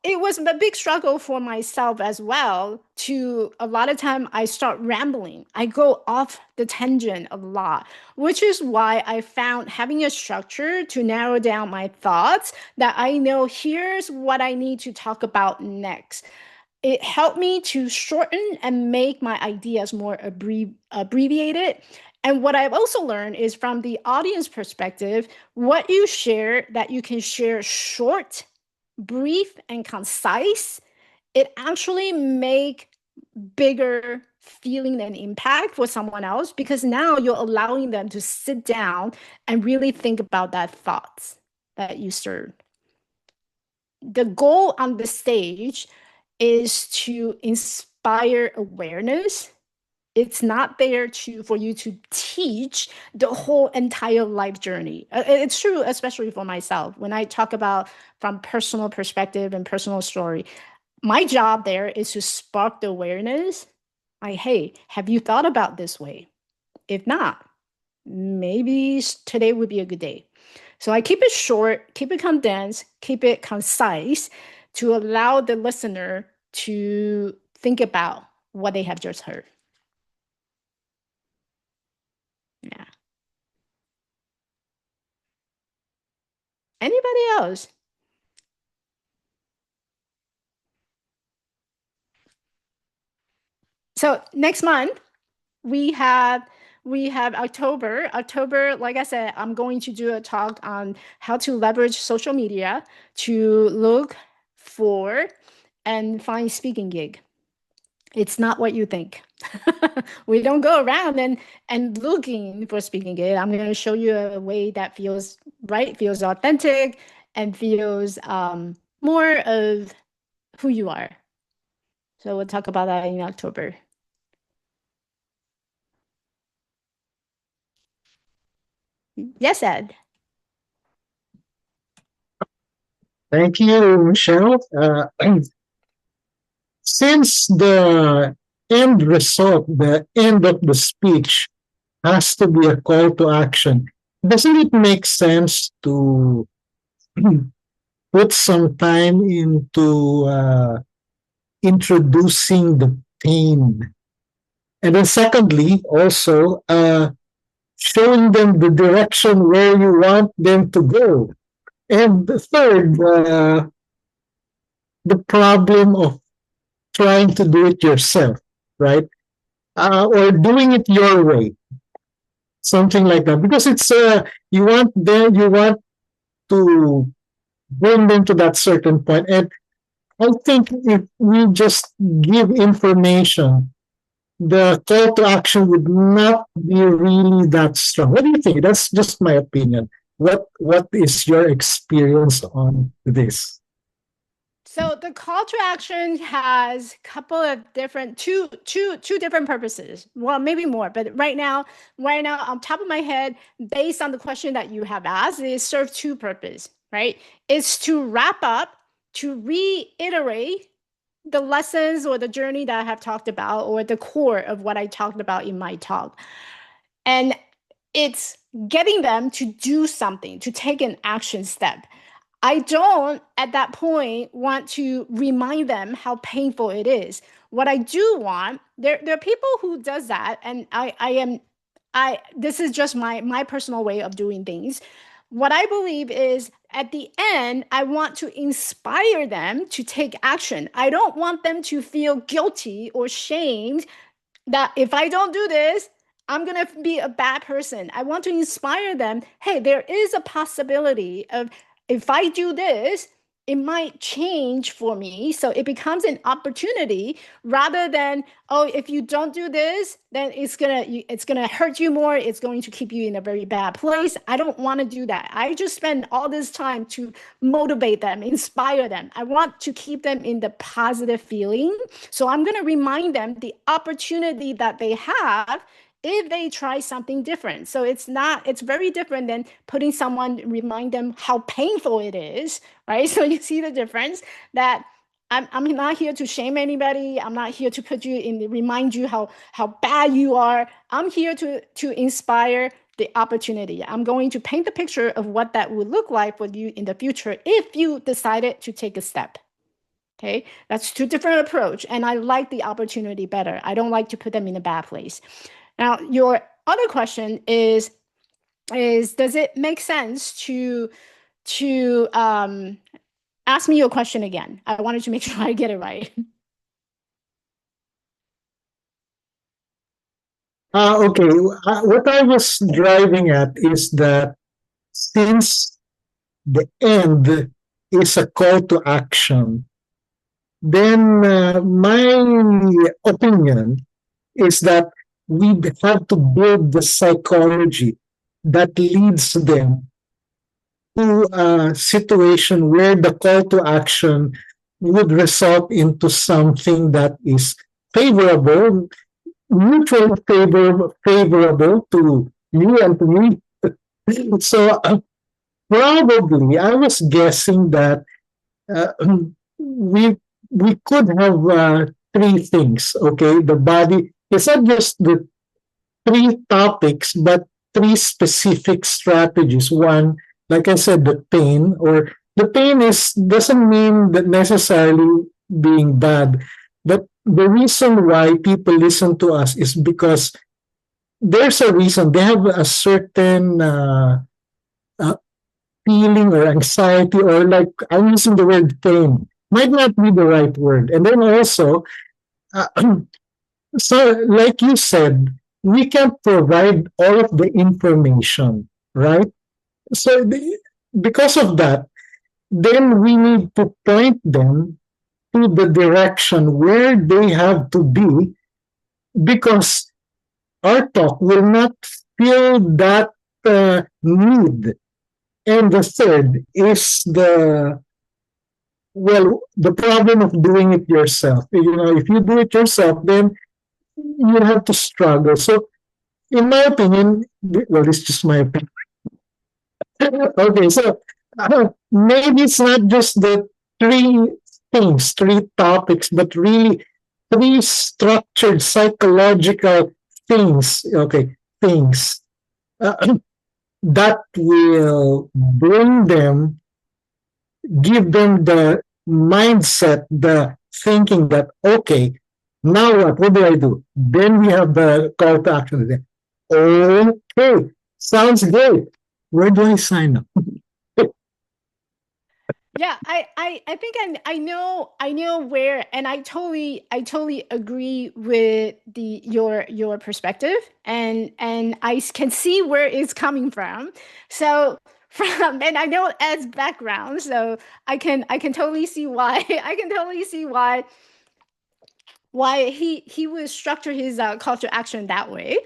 it was a big struggle for myself as well. To a lot of time, I start rambling. I go off the tangent a lot, which is why I found having a structure to narrow down my thoughts that I know here's what I need to talk about next. It helped me to shorten and make my ideas more abbreviated. And what I've also learned is from the audience perspective, what you share that you can share short, brief, and concise, it actually make bigger feeling and impact for someone else because now you're allowing them to sit down and really think about that thoughts that you serve. The goal on the stage is to inspire awareness. It's not there for you to teach the whole entire life journey. It's true, especially for myself. When I talk about from personal perspective and personal story, my job there is to spark the awareness. Like, hey, have you thought about this way? If not, maybe today would be a good day. So I keep it short, keep it condensed, keep it concise to allow the listener to think about what they have just heard. Yeah. Anybody else? So next month we have October. October, like I said, I'm going to do a talk on how to leverage social media to look for and find speaking gig. It's not what you think. We don't go around and looking for speaking gig. I'm going to show you a way that feels right, feels authentic, and feels more of who you are. So we'll talk about that in October. Yes, Ed. Thank you, Michelle. Since the end result, the end of the speech has to be a call to action, doesn't it make sense to put some time into introducing the pain? And then secondly, also showing them the direction where you want them to go. And the third, the problem of trying to do it yourself, right? Or doing it your way, something like that. Because it's you want to bring them to that certain point. And I think if we just give information, the call to action would not be really that strong. What do you think? That's just my opinion. What is your experience on this? So the call to action has a couple of different two different purposes. Well, maybe more, but right now on top of my head, based on the question that you have asked, it serves two purposes, right? It's to wrap up, to reiterate the lessons or the journey that I have talked about, or the core of what I talked about in my talk. And it's getting them to do something, to take an action step. I don't, at that point, want to remind them how painful it is. What I do want, there are people who does that, and this is just my personal way of doing things. What I believe is at the end, I want to inspire them to take action. I don't want them to feel guilty or shamed that if I don't do this, I'm going to be a bad person. I want to inspire them. Hey, there is a possibility of if I do this, it might change for me. So it becomes an opportunity rather than, oh, if you don't do this, then it's gonna hurt you more. It's going to keep you in a very bad place. I don't want to do that. I just spend all this time to motivate them, inspire them. I want to keep them in the positive feeling. So I'm going to remind them the opportunity that they have if they try something different. So it's very different than putting someone, remind them how painful it is, right? So you see the difference that I'm not here to shame anybody. I'm not here to remind you how bad you are. I'm here to inspire the opportunity. I'm going to paint the picture of what that would look like for you in the future if you decided to take a step. Okay, that's two different approach, and I like the opportunity better. I don't like to put them in a bad place. Now, your other question is does it make sense to ask me your question again? I wanted to make sure I get it right. Okay. What I was driving at is that since the end is a call to action, then my opinion is that we have to build the psychology that leads them to a situation where the call to action would result into something that is favorable, mutually favorable to you and to me. So probably I was guessing that uh, we we could have three things. Okay, the body. It's not just the three topics, but three specific strategies. One, like I said, the pain is doesn't mean that necessarily being bad, but the reason why people listen to us is because there's a reason. They have a certain uh, feeling or anxiety, or like I'm using the word pain, might not be the right word. And then also, uh, so like you said, we can provide all of the information, right? So because of that, then we need to point them to the direction where they have to be, because our talk will not fill that need. And the third is the problem of doing it yourself. You know, if you do it yourself, then you have to struggle. So, in my opinion, well, it's just my opinion. Okay, so maybe it's not just the three things, three topics, but really three structured psychological things. Okay, things that will bring them, give them the mindset, the thinking that, okay, now what? What do I do? Then we have the call to action. Okay, sounds great. Where do I sign up? Yeah, I think I know where, and I totally agree with your perspective, and I can see where it's coming from. So and I know as background, so I can totally see why I can totally see why he would structure his call to action that way.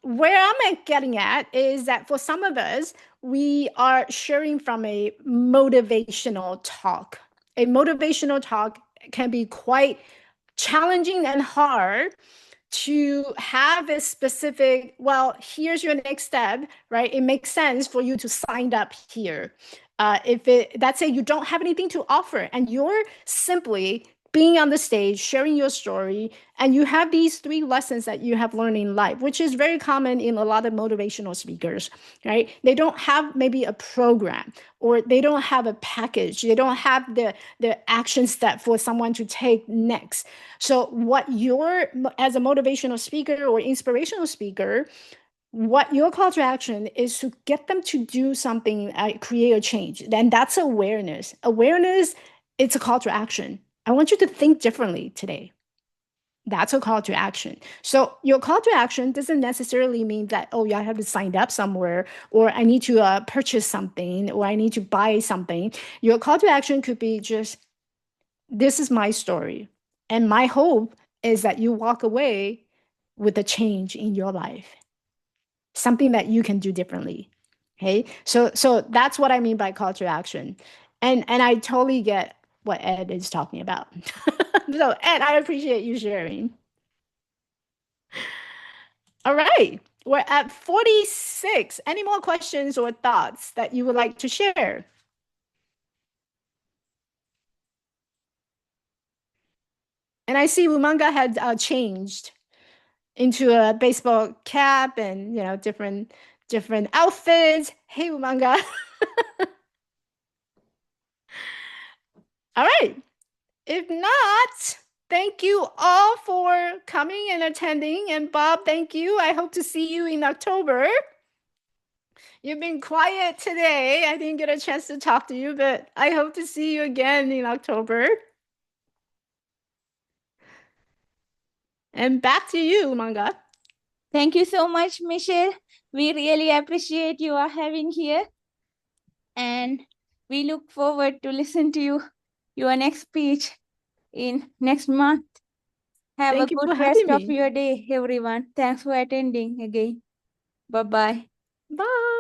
Where I'm getting at is that for some of us, we are sharing from a motivational talk. A motivational talk can be quite challenging and hard to have a specific, well, here's your next step, right? It makes sense for you to sign up here. If let's say you don't have anything to offer and you're simply being on the stage, sharing your story, and you have these three lessons that you have learned in life, which is very common in a lot of motivational speakers, right? They don't have maybe a program, or they don't have a package. They don't have the action step for someone to take next. So what as a motivational speaker or inspirational speaker, what your call to action is to get them to do something, create a change. Then that's awareness. Awareness, it's a call to action. I want you to think differently today. That's a call to action. So your call to action doesn't necessarily mean that, oh, yeah, I have to sign up somewhere, or I need to purchase something, or I need to buy something. Your call to action could be just, this is my story. And my hope is that you walk away with a change in your life, something that you can do differently. Okay. So that's what I mean by call to action. And I totally get what Ed is talking about. So Ed, I appreciate you sharing. All right. We're at 46. Any more questions or thoughts that you would like to share? And I see Umanga had changed into a baseball cap and, you know, different outfits. Hey, Umanga. All right. If not, thank you all for coming and attending. And Bob, thank you. I hope to see you in October. You've been quiet today. I didn't get a chance to talk to you, but I hope to see you again in October. And back to you, Manga. Thank you so much, Michelle. We really appreciate you are having here. And we look forward to listen to your next speech in next month. Have Thank a you for good having rest of me. your day, everyone. Thanks for attending again. Bye-bye. Bye.